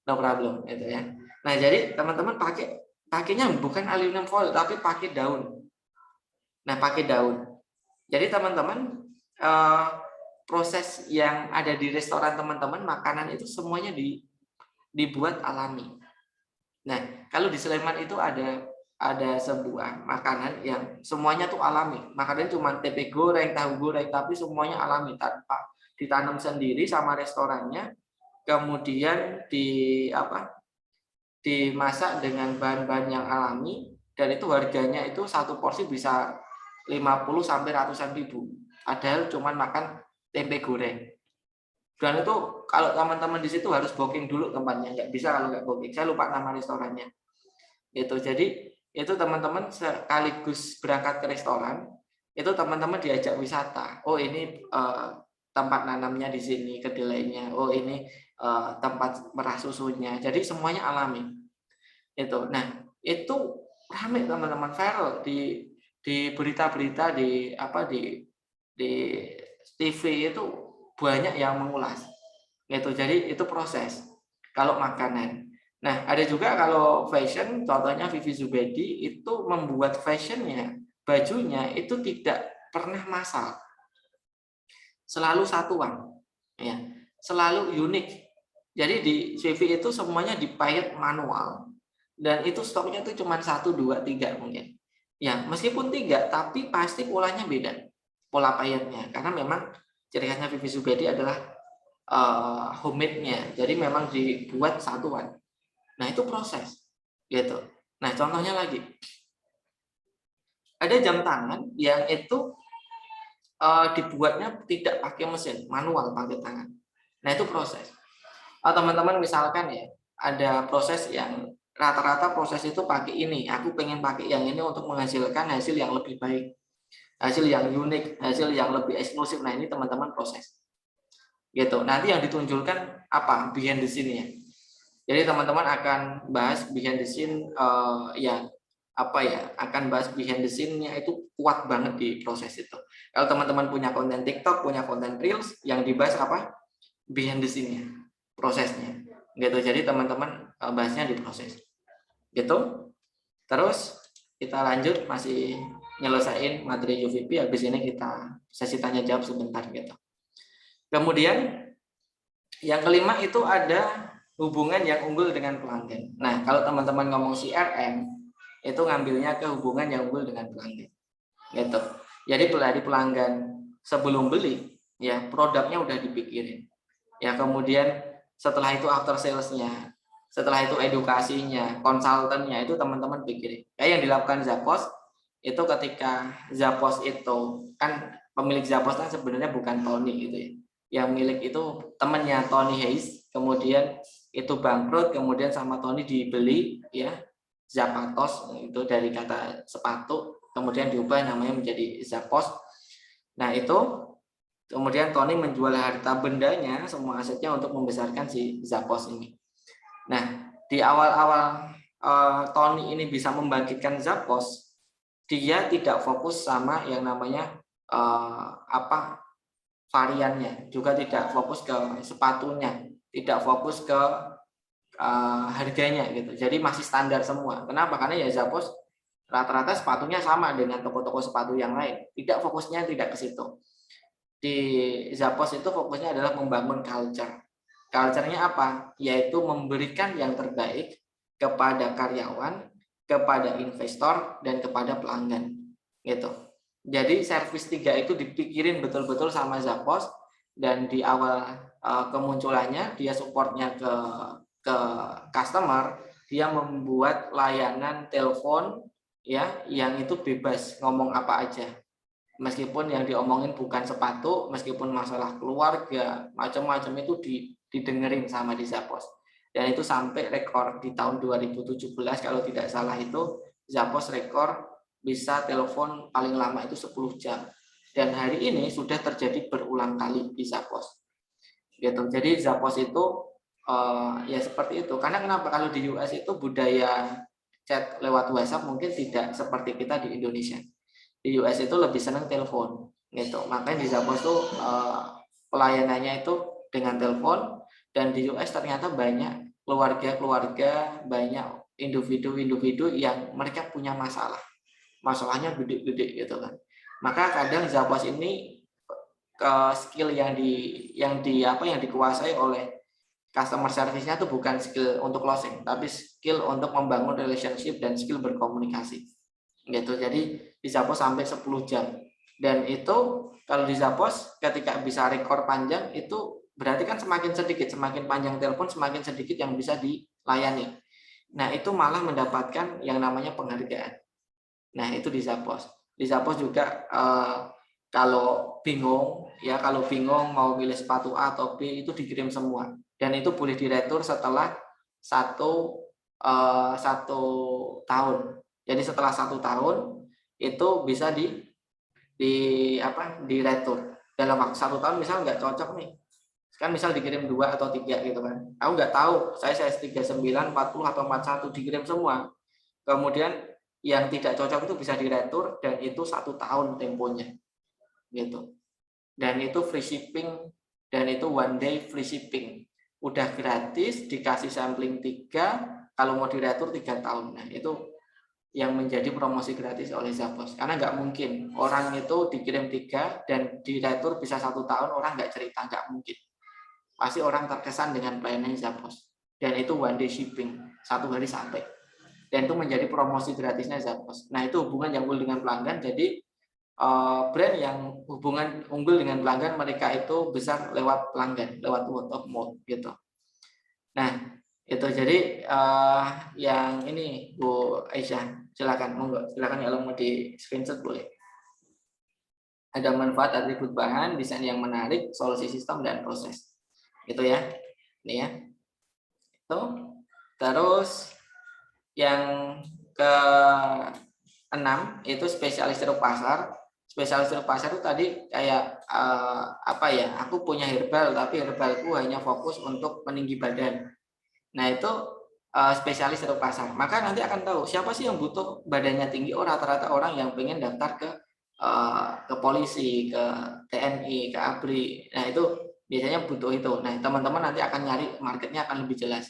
No problem itu ya. Nah, jadi teman-teman pakainya bukan aluminium foil tapi pakai daun. Nah, pakai daun. Jadi teman-teman, proses yang ada di restoran teman-teman, makanan itu semuanya dibuat alami. Nah, kalau di Sleman itu ada sebuah makanan yang semuanya tuh alami. Makanannya cuma tempe goreng, tahu goreng, tapi semuanya alami tanpa ditanam sendiri sama restorannya. Kemudian dimasak dengan bahan-bahan yang alami, dan itu harganya itu satu porsi bisa 50 sampai ratusan ribu. Padahal cuma makan tempe goreng. Dan itu kalau teman-teman di situ harus booking dulu tempatnya, nggak bisa kalau nggak booking. Saya lupa nama restorannya. Itu jadi itu teman-teman sekaligus berangkat ke restoran, itu teman-teman diajak wisata. Oh, ini tempat nanamnya di sini, kedelainya. Oh, ini tempat merah susunya. Jadi semuanya alami. Itu. Nah, itu ramai teman-teman, viral di berita-berita, di TV itu banyak yang mengulas. Gitu. Jadi itu proses. Kalau makanan. Nah, ada juga kalau fashion, contohnya Vivi Zubedi itu membuat fashionnya, bajunya itu tidak pernah massal, selalu satuan, ya, selalu unik. Jadi di Vivi itu semuanya dipahit manual, dan itu stoknya itu cuma 1, 2, 3 mungkin. Ya, meskipun 3, tapi pasti polanya beda, pola pahitnya, karena memang ciri khasnya Vivi Zubedi adalah homemade-nya, jadi memang dibuat satuan. Nah, itu proses, gitu. Nah, contohnya lagi, ada jam tangan yang itu dibuatnya tidak pakai mesin, manual, pakai tangan. Nah, itu proses. Teman-teman misalkan ya, ada proses yang rata-rata proses itu pakai ini. Aku pengen pakai yang ini untuk menghasilkan hasil yang lebih baik, hasil yang unik, hasil yang lebih eksklusif. Nah, ini teman-teman proses. Gitu. Nanti yang ditunjukkan apa? Behind the scene-nya. Jadi teman-teman akan bahas behind the scene akan bahas behind the scene-nya itu kuat banget di proses itu. Kalau teman-teman punya konten TikTok, punya konten Reels, yang dibahas apa? Behind the scene-nya, prosesnya. Gitu. Jadi teman-teman bahasnya di proses. Gitu. Terus kita lanjut, masih nyelesain materi UVP, habis ini kita sesi tanya jawab sebentar gitu. Kemudian yang kelima itu ada hubungan yang unggul dengan pelanggan. Nah, kalau teman-teman ngomong CRM, itu ngambilnya ke hubungan yang unggul dengan pelanggan. Gitu. Jadi dari pelanggan sebelum beli, ya produknya udah dipikirin. Ya, kemudian setelah itu after sales-nya, setelah itu edukasinya, konsultannya, itu teman-teman pikirin. Kayak yang dilakukan Zappos, itu ketika Zappos itu, kan pemilik Zappos kan sebenarnya bukan Tony gitu ya. Yang milik itu temannya Tony Hayes, kemudian itu bangkrut, kemudian sama Tony dibeli ya Zapatos, itu dari kata sepatu, kemudian diubah namanya menjadi Zappos. Nah, itu kemudian Tony menjual harta bendanya, semua asetnya untuk membesarkan si Zappos ini. Nah, di awal-awal Tony ini bisa membangkitkan Zappos, dia tidak fokus sama yang namanya variannya, juga tidak fokus ke sepatunya, tidak fokus ke harganya gitu. Jadi masih standar semua. Kenapa? Karena ya Zappos rata-rata sepatunya sama dengan toko-toko sepatu yang lain. Tidak, fokusnya tidak ke situ. Di Zappos itu fokusnya adalah membangun culture. Culture-nya apa? Yaitu memberikan yang terbaik kepada karyawan, kepada investor, dan kepada pelanggan. Gitu. Jadi service 3 itu dipikirin betul-betul sama Zappos, dan di awal kemunculannya dia supportnya ke customer, dia membuat layanan telepon ya yang itu bebas ngomong apa aja. Meskipun yang diomongin bukan sepatu, meskipun masalah keluarga, macam-macam itu didengerin sama di Zappos. Dan itu sampai rekor di tahun 2017 kalau tidak salah itu Zappos rekor bisa telepon paling lama itu 10 jam. Dan hari ini sudah terjadi berulang kali di Zappos. Gitu. Jadi Zappos itu ya seperti itu. Karena kenapa? Kalau di US itu budaya chat lewat WhatsApp mungkin tidak seperti kita di Indonesia. Di US itu lebih senang telepon gitu. Makanya di Zappos tuh pelayanannya itu dengan telepon, dan di US ternyata banyak keluarga-keluarga, banyak individu-individu yang mereka punya masalahnya gede-gede gitu kan. Maka kadang Zappos ini ke skill yang dikuasai oleh customer service-nya itu bukan skill untuk closing, tapi skill untuk membangun relationship dan skill berkomunikasi. Gitu. Jadi di Zappos sampai 10 jam. Dan itu kalau di Zappos ketika bisa rekor panjang itu berarti kan semakin panjang telepon semakin sedikit yang bisa dilayani. Nah, itu malah mendapatkan yang namanya penghargaan. Nah, itu di Zappos. Di Zappos juga kalau bingung mau pilih sepatu A atau B itu dikirim semua. Dan itu boleh diretur setelah satu tahun. Jadi setelah 1 tahun itu bisa diretur. Dalam waktu 1 tahun misal nggak cocok nih, kan misal dikirim 2 atau 3 gitu kan. Aku nggak tahu, saya size 39, 40 atau 41 dikirim semua. Kemudian yang tidak cocok itu bisa diretur dan itu 1 tahun temponya. Gitu. Dan itu free shipping, dan itu one day free shipping. Udah gratis, dikasih sampling 3, kalau mau diretur 3 tahun. Nah, itu yang menjadi promosi gratis oleh Zappos. Karena nggak mungkin orang itu dikirim 3 dan diretur bisa 1 tahun, orang nggak cerita, nggak mungkin. Pasti orang terkesan dengan pelayanan Zappos. Dan itu one day shipping, 1 hari sampai. Dan itu menjadi promosi gratisnya Zappos. Nah, itu hubungan yang unggul dengan pelanggan. Jadi brand yang hubungan unggul dengan pelanggan mereka itu besar lewat pelanggan, lewat word of mouth gitu. Nah, itu jadi yang ini Bu Aisyah, silakan kalau mau di screenshot boleh. Ada manfaat atribut bahan, desain yang menarik, solusi sistem dan proses. Gitu ya. Ini ya. Itu. Terus yang ke-6 itu spesialis ceruk pasar. Spesialis ceruk pasar itu tadi kayak aku punya herbal tapi herbalku hanya fokus untuk meninggi badan. Nah, itu spesialis ceruk pasar. Maka nanti akan tahu siapa sih yang butuh badannya tinggi. Rata-rata orang yang pengen daftar ke polisi, ke TNI, ke ABRI. Nah, itu biasanya butuh itu. Nah, teman-teman nanti akan nyari marketnya akan lebih jelas.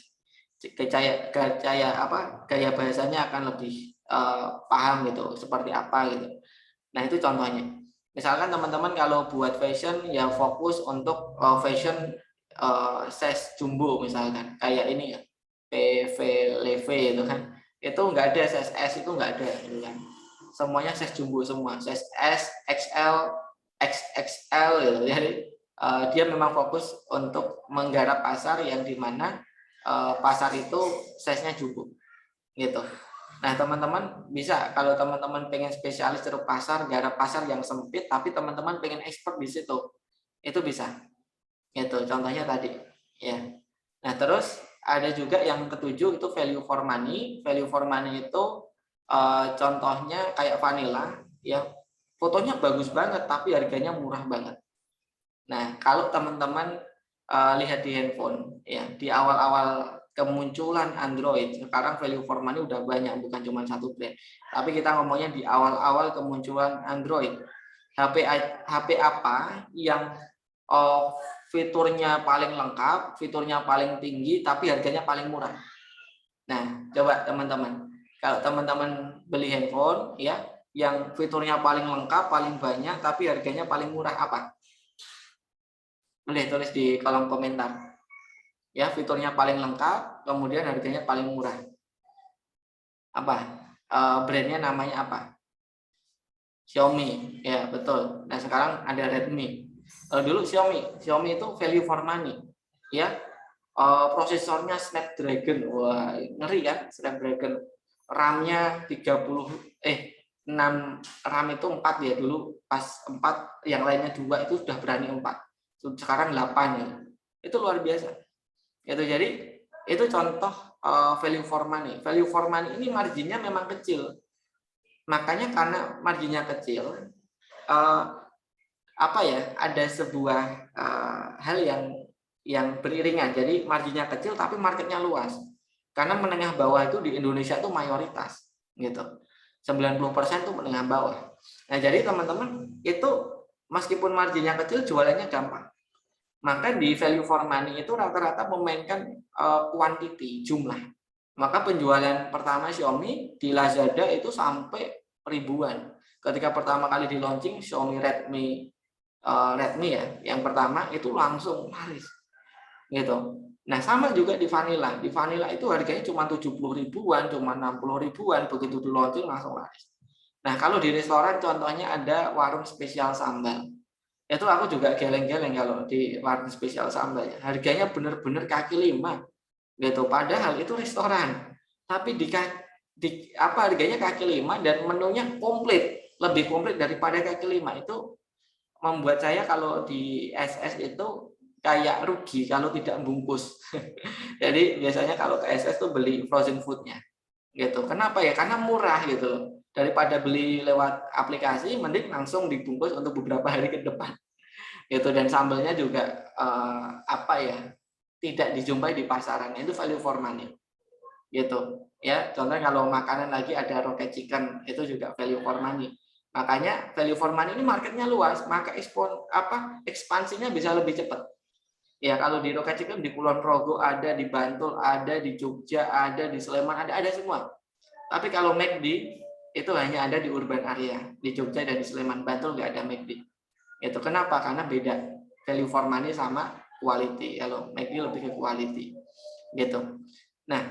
Gaya bahasanya akan lebih paham gitu, seperti apa gitu. Nah, itu contohnya. Misalkan teman-teman kalau buat fashion ya fokus untuk fashion size jumbo misalkan. Kayak ini ya, PV, LV itu kan. Itu enggak ada size S, itu enggak ada gitu kan. Semuanya size jumbo semua, size S, XL, XXL gitu. Jadi dia memang fokus untuk menggarap pasar yang dimana pasar itu size-nya jumbo gitu. Nah, teman-teman bisa kalau teman-teman pengen spesialis ceruk pasar, garap pasar yang sempit tapi teman-teman pengen expert di situ. Itu bisa. Gitu, contohnya tadi ya. Nah, terus ada juga yang ke-7 itu value for money. Value for money itu contohnya kayak vanilla ya. Fotonya bagus banget tapi harganya murah banget. Nah, kalau teman-teman lihat di handphone ya, di awal-awal kemunculan Android, sekarang value for money udah banyak, bukan cuma satu brand. Tapi kita ngomongnya di awal-awal kemunculan Android. HP apa yang fiturnya paling lengkap, fiturnya paling tinggi, tapi harganya paling murah? Nah, coba teman-teman, kalau teman-teman beli handphone ya, yang fiturnya paling lengkap, paling banyak, tapi harganya paling murah, apa? Boleh tulis di kolom komentar. Ya, fiturnya paling lengkap, kemudian harganya paling murah. Apa? Brandnya namanya apa? Xiaomi, ya betul. Nah sekarang ada Redmi. Dulu Xiaomi itu value for money, ya. Prosesornya Snapdragon, wah ngeri kan Snapdragon. RAM-nya 6 RAM itu 4 ya dulu, pas 4 yang lainnya 2 itu sudah berani 4. Sekarang 8 ya. Itu luar biasa. Itu jadi itu contoh value for money. Value for money ini marginnya memang kecil. Makanya karena marginnya kecil, ada sebuah hal yang beriringan. Jadi marginnya kecil tapi marketnya luas. Karena menengah bawah itu di Indonesia itu mayoritas, gitu. 90% itu menengah bawah. Nah, jadi teman-teman itu meskipun marginnya kecil, jualannya gampang. Maka di value for money itu rata-rata memainkan quantity, jumlah. Maka penjualan pertama Xiaomi di Lazada itu sampai ribuan. Ketika pertama kali di launching Xiaomi Redmi ya, yang pertama itu langsung laris. Gitu. Nah, sama juga di Vanilla. Di Vanilla itu harganya cuma 70 ribuan, cuma 60 ribuan, begitu di launching langsung laris. Nah, kalau di restoran contohnya ada warung spesial sambal. Itu aku juga geleng-geleng kalau di warung spesial sambal. Harganya benar-benar kaki lima. Gitu. Padahal itu restoran, tapi harganya kaki lima dan menunya komplit, lebih komplit daripada kaki lima. Itu membuat saya kalau di SS itu kayak rugi kalau tidak bungkus. Jadi biasanya kalau ke SS tuh beli frozen foodnya, gitu. Kenapa ya? Karena murah gitu. Daripada beli lewat aplikasi, mending langsung dibungkus untuk beberapa hari ke depan. Gitu. Dan sambelnya juga tidak dijumpai di pasaran. Itu value for money, gitu ya. Contohnya kalau makanan lagi ada rocket chicken, itu juga value for money. Makanya value for money ini marketnya luas, maka ekspansinya bisa lebih cepat. Ya, kalau di rocket chicken di Kulon Progo ada, di Bantul ada, di Jogja ada, di Sleman ada semua. Tapi kalau McD itu hanya ada di urban area, di Jogja dan di Sleman. Bantul nggak ada McD. Itu kenapa? Karena beda value for money sama quality. Kalau McD lebih ke quality, gitu. Nah,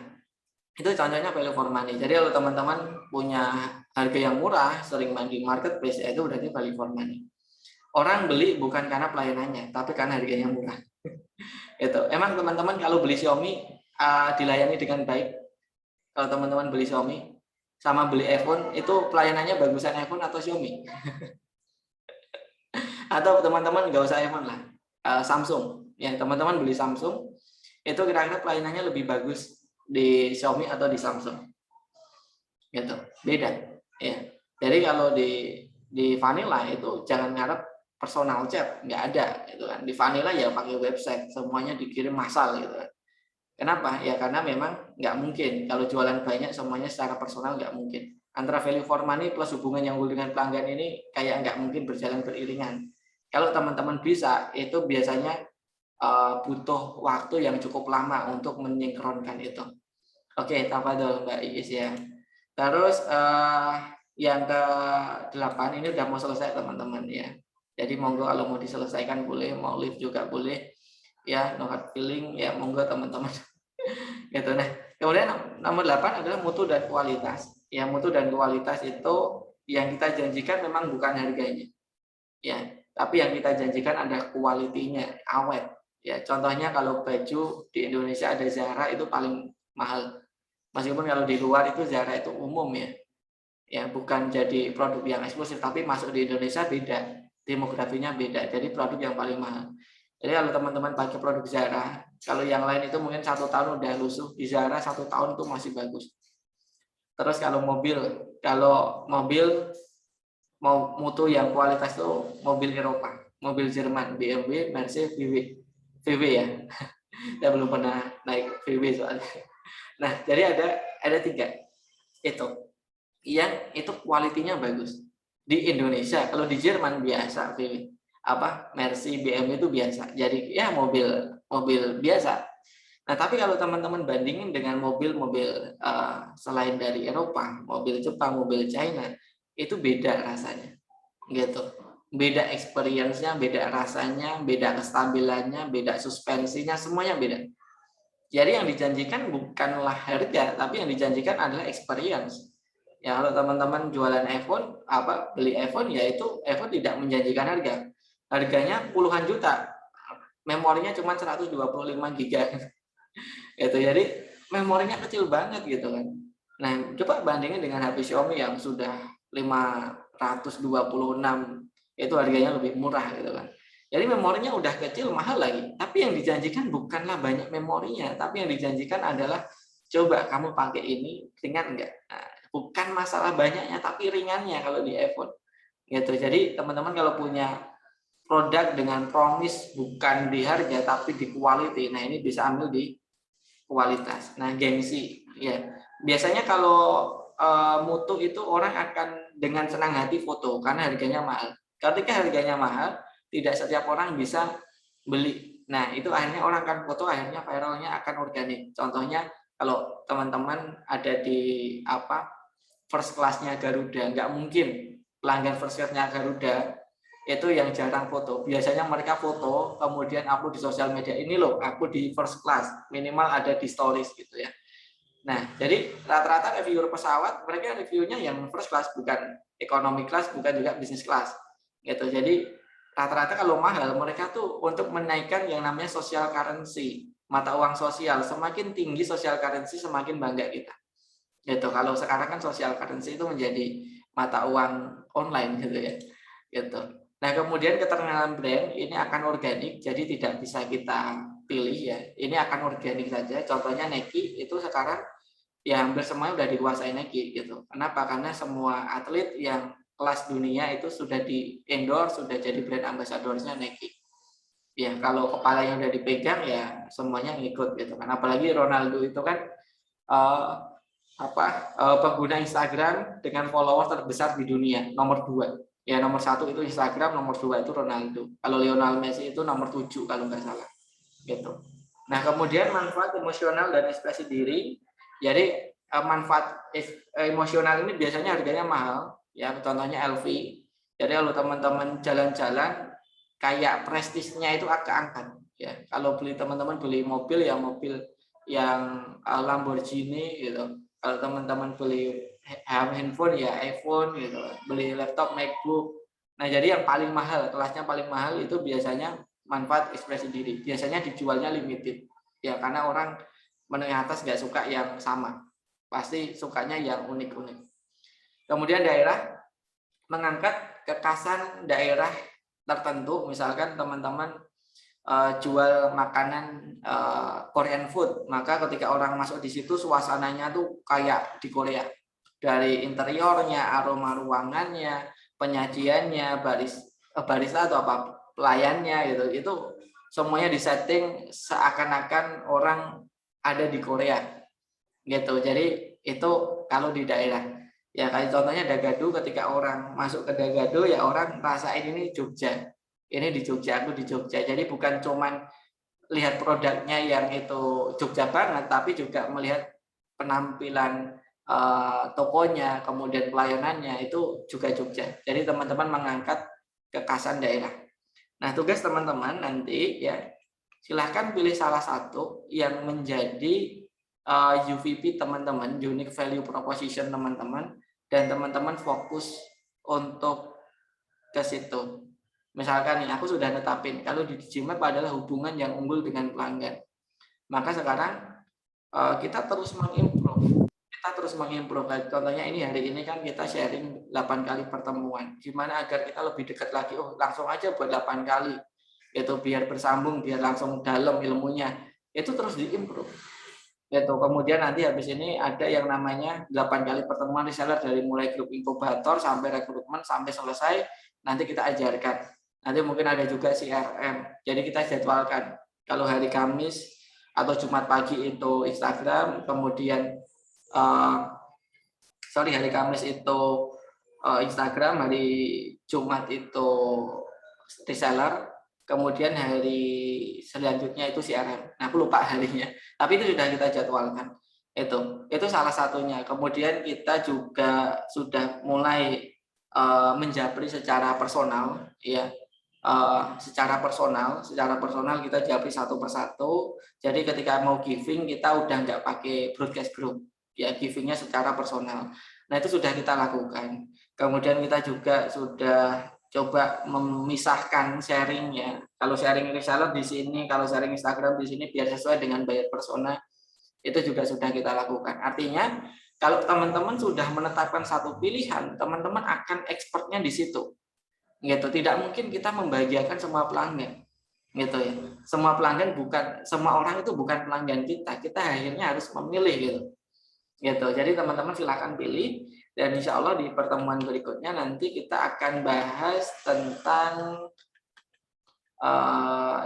itu contohnya value for money. Jadi kalau teman-teman punya harga yang murah, sering main di marketplace, itu berarti value for money. Orang beli bukan karena pelayanannya, tapi karena harganya murah. Itu. Emang teman-teman kalau beli Xiaomi dilayani dengan baik? Kalau teman-teman beli Xiaomi sama beli iPhone, itu pelayanannya bagusan iPhone atau Xiaomi? Atau teman-teman nggak usah iPhone lah, Samsung. Ya, teman-teman beli Samsung, itu kira-kira pelayanannya lebih bagus di Xiaomi atau di Samsung? Gitu. Beda. Ya. Jadi kalau di Vanilla itu jangan ngarep personal chat, nggak ada gitu kan. Di Vanilla ya pakai website, semuanya dikirim massal gitu kan. Kenapa? Ya karena memang nggak mungkin kalau jualan banyak semuanya secara personal, nggak mungkin. Antara value for money plus hubungan yang dengan pelanggan ini kayak nggak mungkin berjalan beriringan. Kalau teman-teman bisa, itu biasanya butuh waktu yang cukup lama untuk menyinkronkan itu. Oke, tafadhol Mbak Iis ya. Terus yang ke-8 ini udah mau selesai teman-teman ya. Jadi monggo kalau mau diselesaikan boleh, mau live juga boleh. Ya, no hard feeling ya, monggo teman-teman. Gitu. Nah, kemudian nomor 8 adalah mutu dan kualitas. Ya, mutu dan kualitas itu yang kita janjikan memang bukan harganya. Ya, tapi yang kita janjikan ada kualitinya, awet. Ya, contohnya kalau baju di Indonesia ada Zara itu paling mahal. Meskipun kalau di luar itu Zara itu umum ya. Ya, bukan jadi produk yang eksklusif, tapi masuk di Indonesia beda. Demografinya beda. Jadi produk yang paling mahal. Jadi kalau teman-teman pakai produk Zara, kalau yang lain itu mungkin 1 tahun udah lusuh, di Zara 1 tahun itu masih bagus. Terus kalau mobil mau mutu yang kualitas itu mobil Eropa, mobil Jerman, BMW, Mercedes, VW ya. Saya belum pernah naik VW soalnya. Nah, jadi ada 3 itu yang itu kualitinya bagus. Di Indonesia, kalau di Jerman biasa VW, Mercy, BMW itu biasa. Jadi ya mobil biasa. Nah, tapi kalau teman-teman bandingin dengan mobil-mobil selain dari Eropa, mobil Jepang, mobil China, itu beda rasanya. Gitu. Beda experience-nya, beda rasanya, beda kestabilannya, beda suspensinya, semuanya beda. Jadi yang dijanjikan bukanlah harga, tapi yang dijanjikan adalah experience. Ya, kalau teman-teman jualan iPhone, beli iPhone, ya itu iPhone tidak menjanjikan harga. Harganya puluhan juta. Memorinya cuma 125 GB. Gitu. Jadi memorinya kecil banget gitu kan. Nah, coba bandingin dengan HP Xiaomi yang sudah 526, itu harganya lebih murah gitu kan. Jadi memorinya udah kecil, mahal lagi. Tapi yang dijanjikan bukanlah banyak memorinya, tapi yang dijanjikan adalah coba kamu pakai ini ringan enggak. Nah, bukan masalah banyaknya, tapi ringannya kalau di iPhone. Gitu. Jadi teman-teman kalau punya produk dengan promise bukan di harga tapi di quality, nah ini bisa ambil di kualitas. Nah, gengsi ya. Biasanya kalau mutu itu orang akan dengan senang hati foto karena harganya mahal. Ketika harganya mahal, tidak setiap orang bisa beli. Nah, itu akhirnya orang akan foto, akhirnya viralnya akan organik. Contohnya kalau teman-teman ada di first class-nya Garuda, nggak mungkin pelanggan first class-nya Garuda itu yang jarang foto. Biasanya mereka foto, kemudian upload di sosial media. Ini loh, aku di first class, minimal ada di stories gitu ya. Nah, jadi rata-rata reviewer pesawat, mereka reviewnya yang first class, bukan economy class, bukan juga business class. Gitu. Jadi rata-rata kalau mahal, mereka tuh untuk menaikkan yang namanya social currency, mata uang sosial. Semakin tinggi social currency, semakin bangga kita. Gitu. Kalau sekarang kan social currency itu menjadi mata uang online gitu ya. Gitu. Nah, kemudian keterkenalan brand ini akan organik, jadi tidak bisa kita pilih ya. Ini akan organik saja. Contohnya Nike itu sekarang ya hampir semuanya udah dikuasai Nike gitu. Kenapa? Karena semua atlet yang kelas dunia itu sudah di endorse, sudah jadi brand ambassador-nya Nike. Ya, kalau kepalanya udah dipegang ya semuanya ngikut gitu kan. Apalagi Ronaldo itu kan pengguna Instagram dengan followers terbesar di dunia, nomor 2. Ya, nomor 1 itu Instagram, nomor 2 itu Ronaldo. Kalau Lionel Messi itu nomor 7 kalau nggak salah. Gitu. Nah, kemudian manfaat emosional dan ekspresi diri. Jadi manfaat emosional ini biasanya harganya mahal. Ya, contohnya LV. Jadi kalau teman-teman jalan-jalan, kayak prestisnya itu agak angkat. Ya, kalau teman-teman beli mobil ya mobil yang Lamborghini gitu. Kalau teman-teman beli handphone ya iPhone gitu, beli laptop MacBook. Nah, jadi yang paling mahal, kelasnya paling mahal itu biasanya manfaat ekspresi diri. Biasanya dijualnya limited. Ya, karena orang menengah atas nggak suka yang sama. Pasti sukanya yang unik-unik. Kemudian daerah mengangkat kekhasan daerah tertentu, misalkan teman-teman jual makanan Korean food, maka ketika orang masuk di situ suasananya tuh kayak di Korea, dari interiornya, aroma ruangannya, penyajiannya, barista atau pelayannya gitu, itu semuanya disetting seakan-akan orang ada di Korea gitu. Jadi itu kalau di daerah ya, kayak contohnya Dagadu, ketika orang masuk ke Dagadu ya orang rasain ini Jogja. Ini di Jogja, aku di Jogja. Jadi bukan cuman lihat produknya yang itu Jogja banget, tapi juga melihat penampilan tokonya, kemudian pelayanannya itu juga Jogja. Jadi teman-teman mengangkat kekhasan daerah. Nah, tugas teman-teman nanti ya, silahkan pilih salah satu yang menjadi UVP teman-teman, unique value proposition teman-teman, dan teman-teman fokus untuk ke situ. Misalkan nih, aku sudah netapin kalau di Digimap adalah hubungan yang unggul dengan pelanggan. Maka sekarang kita terus mengimprove. Contohnya ini hari ini kan kita sharing 8 kali pertemuan. Gimana agar kita lebih dekat lagi? Oh, langsung aja buat 8 kali. Itu biar bersambung, biar langsung dalam ilmunya. Itu terus diimprove. Gitu. Kemudian nanti habis ini ada yang namanya 8 kali pertemuan reseller, dari mulai grup inkubator sampai rekrutmen sampai selesai, nanti kita ajarkan. Nanti mungkin ada juga CRM. Jadi kita jadwalkan. Kalau hari Kamis atau Jumat pagi itu Instagram, kemudian hari Kamis itu Instagram, hari Jumat itu reseller, kemudian hari selanjutnya itu CRM. Nah, aku lupa harinya, tapi itu sudah kita jadwalkan. Itu salah satunya. Kemudian kita juga sudah mulai menjapri secara personal, ya. Secara personal kita japri satu persatu. Jadi ketika mau giving kita udah nggak pakai broadcast group, ya, givingnya secara personal. Nah, itu sudah kita lakukan. Kemudian kita juga sudah coba memisahkan sharingnya. Kalau sharing reseller di sini, kalau sharing Instagram di sini, biar sesuai dengan buyer persona. Itu juga sudah kita lakukan. Artinya kalau teman-teman sudah menetapkan satu pilihan, teman-teman akan expertnya di situ. Gitu. Tidak mungkin kita membahagiakan semua pelanggan. Gitu ya. Semua pelanggan semua orang itu bukan pelanggan kita. Kita akhirnya harus memilih gitu. Gitu. Jadi teman-teman silakan pilih, dan insya Allah di pertemuan berikutnya nanti kita akan bahas tentang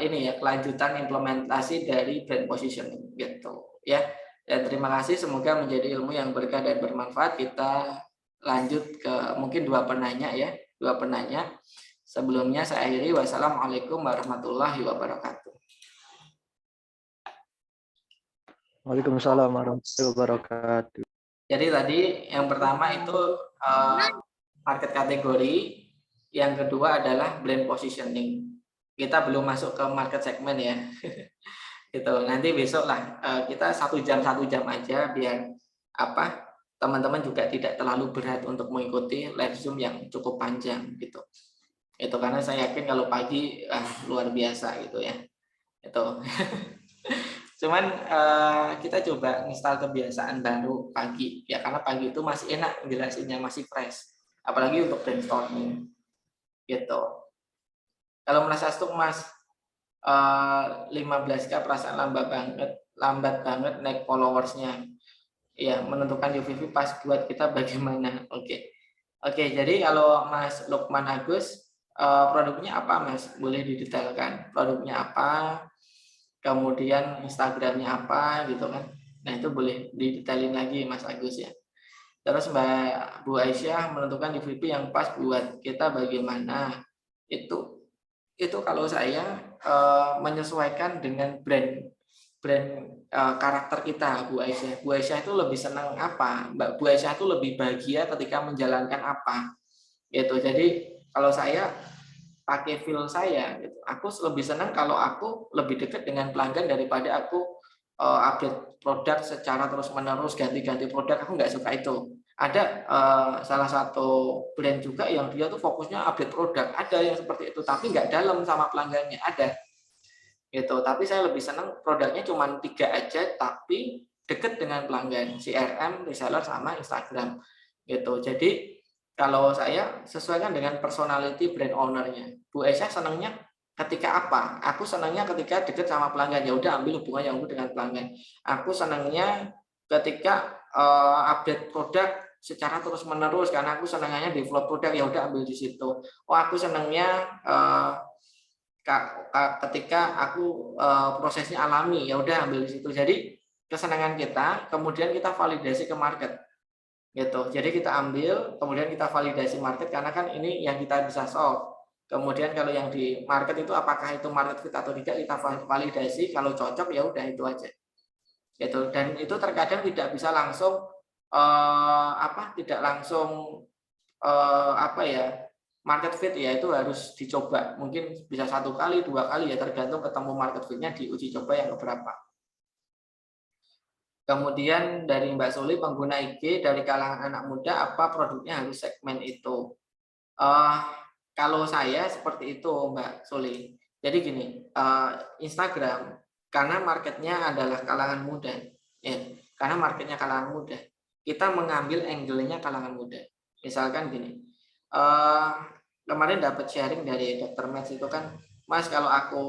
ini ya, kelanjutan implementasi dari brand positioning gitu ya. Dan terima kasih, semoga menjadi ilmu yang berkah dan bermanfaat. Kita lanjut ke mungkin dua penanya. Sebelumnya saya akhiri, wassalamualaikum warahmatullahi wabarakatuh. Waalaikumsalam warahmatullahi wabarakatuh. Jadi tadi yang pertama itu market kategori, yang kedua adalah brand positioning. Kita belum masuk ke market segmen ya. Gitu. Nanti besok lah kita 1 jam aja, biar teman-teman juga tidak terlalu berat untuk mengikuti live Zoom yang cukup panjang gitu. Itu karena saya yakin kalau pagi luar biasa gitu ya. Itu. Cuman kita coba install kebiasaan baru pagi ya, karena pagi itu masih enak jelasinnya, masih fresh. Apalagi untuk brainstorming. Gitu. Kalau merasa stuck Mas, 15K perasaan lambat banget naik followersnya. Ya, menentukan UVV pas buat kita bagaimana. Oke, jadi kalau Mas Lukman Agus, produknya apa Mas? Boleh didetailkan. Produknya apa? Kemudian Instagramnya apa gitu kan. Nah, itu boleh didetailin lagi Mas Agus ya. Terus Mbak Bu Aisyah, menentukan UVP yang pas buat kita bagaimana. Itu kalau saya menyesuaikan dengan brand karakter kita, Bu Aisyah. Bu Aisyah itu lebih senang apa? Bu Aisyah itu lebih bahagia ketika menjalankan apa? Gitu. Jadi kalau saya pakai feel saya, gitu. Aku lebih senang kalau aku lebih dekat dengan pelanggan daripada aku update produk secara terus-menerus, ganti-ganti produk. Aku nggak suka itu. Ada salah satu brand juga yang dia tuh fokusnya update produk. Ada yang seperti itu, tapi nggak dalam sama pelanggannya. Ada. Gitu. Tapi saya lebih senang produknya cuma 3 aja, tapi dekat dengan pelanggan, CRM, reseller, sama Instagram. Gitu. Jadi kalau saya sesuaikan dengan personality brand ownernya. Bu Aisyah senangnya ketika apa? Aku senangnya ketika dekat sama pelanggan. Ya udah, ambil hubungan yang dengan pelanggan. Aku senangnya ketika update produk secara terus menerus, karena aku senangnya develop produk. Ya udah, ambil di situ. Oh, aku senangnya ketika aku prosesnya alami, ya udah, ambil di situ. Jadi kesenangan kita, kemudian kita validasi ke market. Gitu. Jadi kita ambil, kemudian kita validasi market, karena kan ini yang kita bisa solve. Kemudian kalau yang di market itu apakah itu market fit atau tidak, kita validasi. Kalau cocok ya udah, itu aja. Gitu. Dan itu terkadang tidak bisa langsung tidak langsung market fit ya, itu harus dicoba. Mungkin bisa 1 kali, 2 kali ya, tergantung ketemu market fit-nya di uji coba yang keberapa. Kemudian dari Mbak Suli, pengguna IG dari kalangan anak muda, apa produknya harus segmen itu? Kalau saya seperti itu Mbak Suli. Jadi gini, Instagram karena marketnya adalah kalangan muda, ya, karena marketnya kalangan muda, kita mengambil angle-nya kalangan muda. Misalkan gini, kemarin dapat sharing dari Dr. Max itu kan, Mas, kalau aku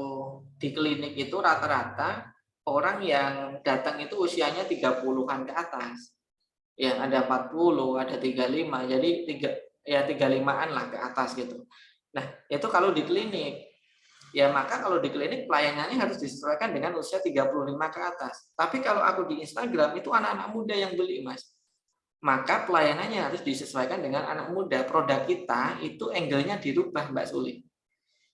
di klinik itu rata-rata orang yang datang itu usianya 30-an ke atas. Yang ada 40, ada 35, jadi 35-an lah ke atas gitu. Nah, itu kalau di klinik. ya maka kalau di klinik pelayanannya harus disesuaikan dengan usia 35 ke atas. Tapi kalau aku di Instagram itu anak-anak muda yang beli, Mas. Maka pelayanannya harus disesuaikan dengan anak muda. Produk kita itu angle-nya dirubah, Mbak Suli.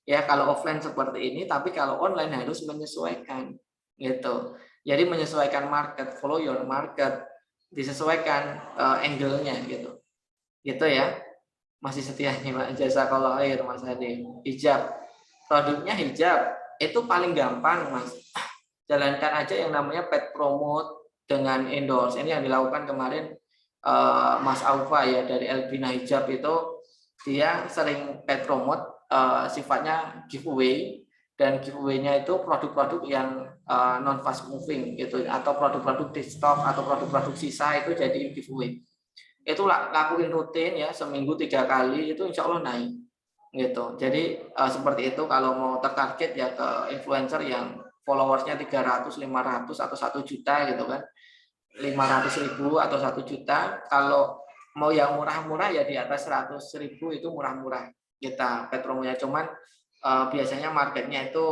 Ya kalau offline seperti ini, tapi kalau online harus menyesuaikan gitu. Jadi menyesuaikan market, follow your market, disesuaikan angle-nya gitu. Gitu ya. Masih setia nih Pak, jasa kalau air Mas Hadi. Hijab. Produknya hijab itu paling gampang, Mas. Jalankan aja yang namanya paid promote dengan endorse. Ini yang dilakukan kemarin Mas Aufa ya dari Elvina Hijab itu, dia sering paid promote sifatnya giveaway, dan giveaway-nya itu produk-produk yang non fast moving gitu, atau produk-produk di stok atau produk-produk sisa itu jadi giveaway. Itu lakuin rutin ya, seminggu 3 kali itu insya Allah naik gitu. Jadi seperti itu kalau mau tertarget ya ke influencer yang followersnya 300, 500 atau 1 juta gitu kan, 500.000 atau 1 juta. Kalau mau yang murah-murah ya di atas 100.000 itu murah-murah kita paid promonya. Cuman biasanya marketnya itu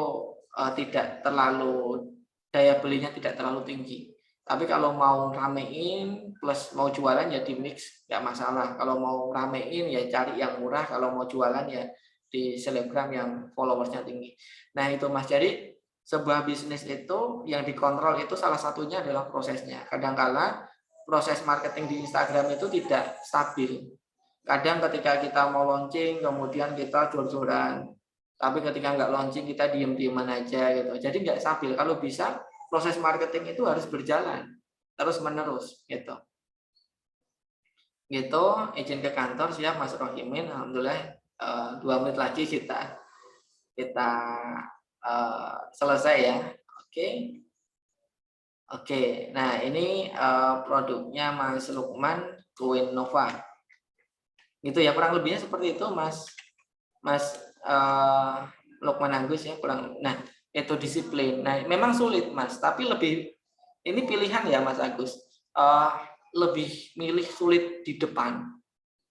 tidak terlalu, daya belinya tidak terlalu tinggi. Tapi kalau mau ramein plus mau jualan ya di mix, nggak masalah. Kalau mau ramein ya cari yang murah, kalau mau jualan ya di selebgram yang followersnya tinggi. Nah itu Mas, jadi sebuah bisnis itu yang dikontrol itu salah satunya adalah prosesnya. Kadangkala proses marketing di Instagram itu tidak stabil. Kadang ketika kita mau launching, kemudian kita jor-joran. Tapi ketika nggak launching, kita diem-dieman aja gitu. Jadi nggak stabil. Kalau bisa, proses marketing itu harus berjalan terus-menerus gitu. Gitu, izin ke kantor siap Mas Rohimin. Alhamdulillah 2 menit lagi kita selesai ya. Oke. Oke, nah ini produknya Mas Lukman, Queen Nova. Gitu ya, kurang lebihnya seperti itu Mas Lukman Agus ya, kurang. Nah, itu disiplin. Nah, memang sulit Mas, tapi lebih ini pilihan ya Mas Agus. Lebih milih sulit di depan.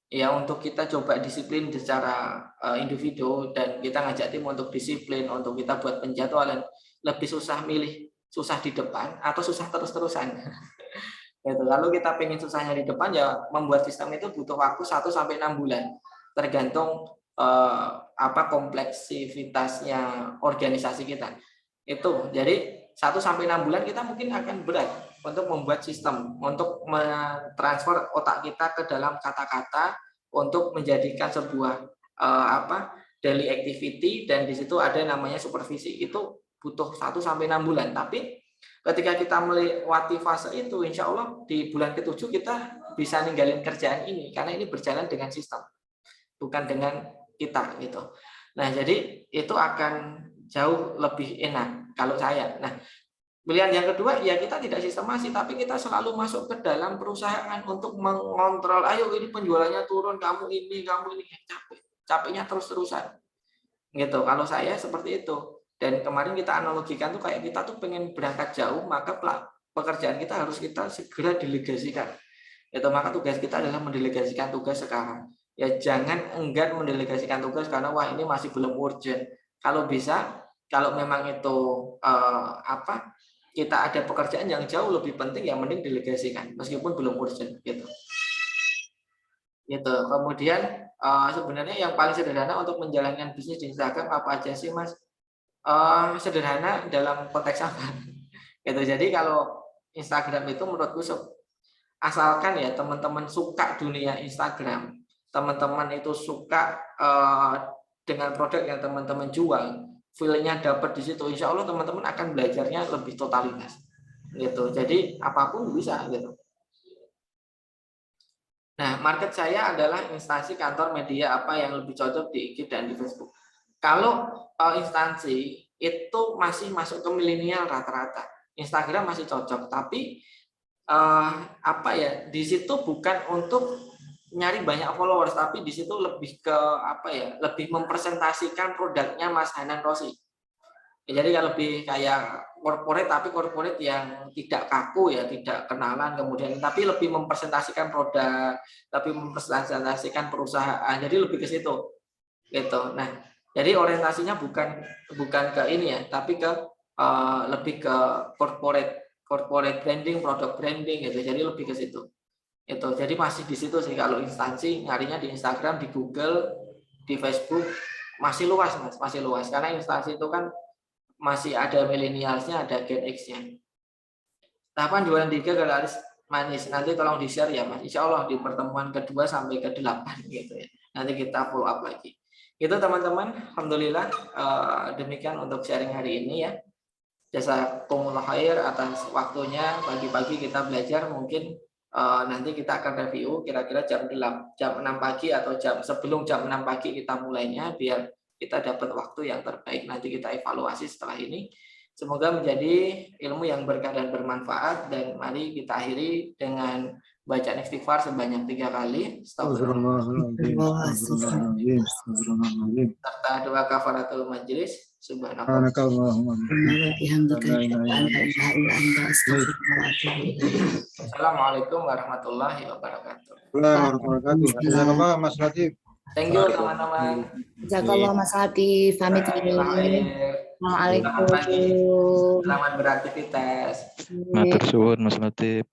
Ya, untuk kita coba disiplin secara individu, dan kita ngajak tim untuk disiplin, untuk kita buat penjadwalan. Lebih susah milih susah di depan atau susah terus-terusan. Gitu. Kalau kita pengen susahnya di depan ya membuat sistem itu butuh waktu 1 sampai 6 bulan. Tergantung kompleksitasnya organisasi kita. Itu. Jadi 1 sampai 6 bulan kita mungkin akan berat untuk membuat sistem, untuk mentransfer otak kita ke dalam kata-kata, untuk menjadikan sebuah daily activity, dan di situ ada namanya supervisi. Itu butuh 1 sampai 6 bulan. Tapi ketika kita melewati fase itu, insya Allah di bulan ke-7 kita bisa ninggalin kerjaan ini, karena ini berjalan dengan sistem, bukan dengan kita gitu. Nah, jadi itu akan jauh lebih enak kalau saya. Nah, pilihan yang kedua ya kita tidak sistemasi, tapi kita selalu masuk ke dalam perusahaan untuk mengontrol. Ayo ini penjualannya turun, kamu ini capeknya terus-terusan. Gitu. Kalau saya seperti itu. Dan kemarin kita analogikan tuh kayak kita tuh pengen berangkat jauh, maka pekerjaan kita harus kita segera delegasikan. Itu maka tugas kita adalah mendelegasikan tugas sekarang. Ya jangan enggan mendelegasikan tugas karena wah ini masih belum urgent. Kalau bisa, kalau memang itu kita ada pekerjaan yang jauh lebih penting, yang mending delegasikan meskipun belum urgent gitu. Gitu. Kemudian sebenarnya yang paling sederhana untuk menjalankan bisnis di Instagram apa aja sih Mas? Sederhana dalam konteks apa? Gitu. Jadi kalau Instagram itu menurutku asalkan ya teman-teman suka dunia Instagram, teman-teman itu suka dengan produk yang teman-teman jual, feel-nya dapat di situ, insya Allah teman-teman akan belajarnya lebih totalitas. Gitu. Jadi apapun bisa gitu. Nah, market saya adalah instansi, kantor, media apa yang lebih cocok di IG dan di Facebook. Kalau instansi itu masih masuk ke milenial rata-rata. Instagram masih cocok, tapi di situ bukan untuk nyari banyak followers, tapi di situ lebih ke lebih mempresentasikan produknya Mas Hanan Rosi. Jadi lebih kayak corporate, tapi corporate yang tidak kaku ya, tidak kenalan, kemudian tapi lebih mempresentasikan produk, tapi mempresentasikan perusahaan. Jadi lebih ke situ. Gitu. Nah, Jadi orientasinya bukan ke ini ya, tapi ke lebih ke corporate branding, product branding gitu. Jadi lebih ke situ. Itu. Jadi masih di situ sih kalau instansi nyarinya di Instagram, di Google, di Facebook masih luas Mas, masih luas karena instansi itu kan masih ada milenialsnya, ada Gen X-nya. Tahapan jualan 3 garis manis. Nanti tolong di-share ya Mas. Insya Allah di pertemuan kedua sampai ke-8 gitu ya. Nanti kita follow up lagi. Itu teman-teman, alhamdulillah demikian untuk sharing hari ini ya. Jazakumullah khair atas waktunya pagi-pagi kita belajar. Mungkin nanti kita akan review kira-kira jam 6 pagi atau sebelum jam 6 pagi kita mulainya biar kita dapat waktu yang terbaik. Nanti kita evaluasi setelah ini. Semoga menjadi ilmu yang berkah dan bermanfaat, dan mari kita akhiri dengan bacaan istighfar sebanyak 3 kali. Serta doa kafaratul majelis. Subhanallah. Assalamualaikum warahmatullahi wabarakatuh. Waalaikumsalam Mas Latif. Thank you teman-teman. Jazakallah Mas Latif. Pamit Assalamualaikum. Selamat beraktivitas. Matur suwun Mas Latif.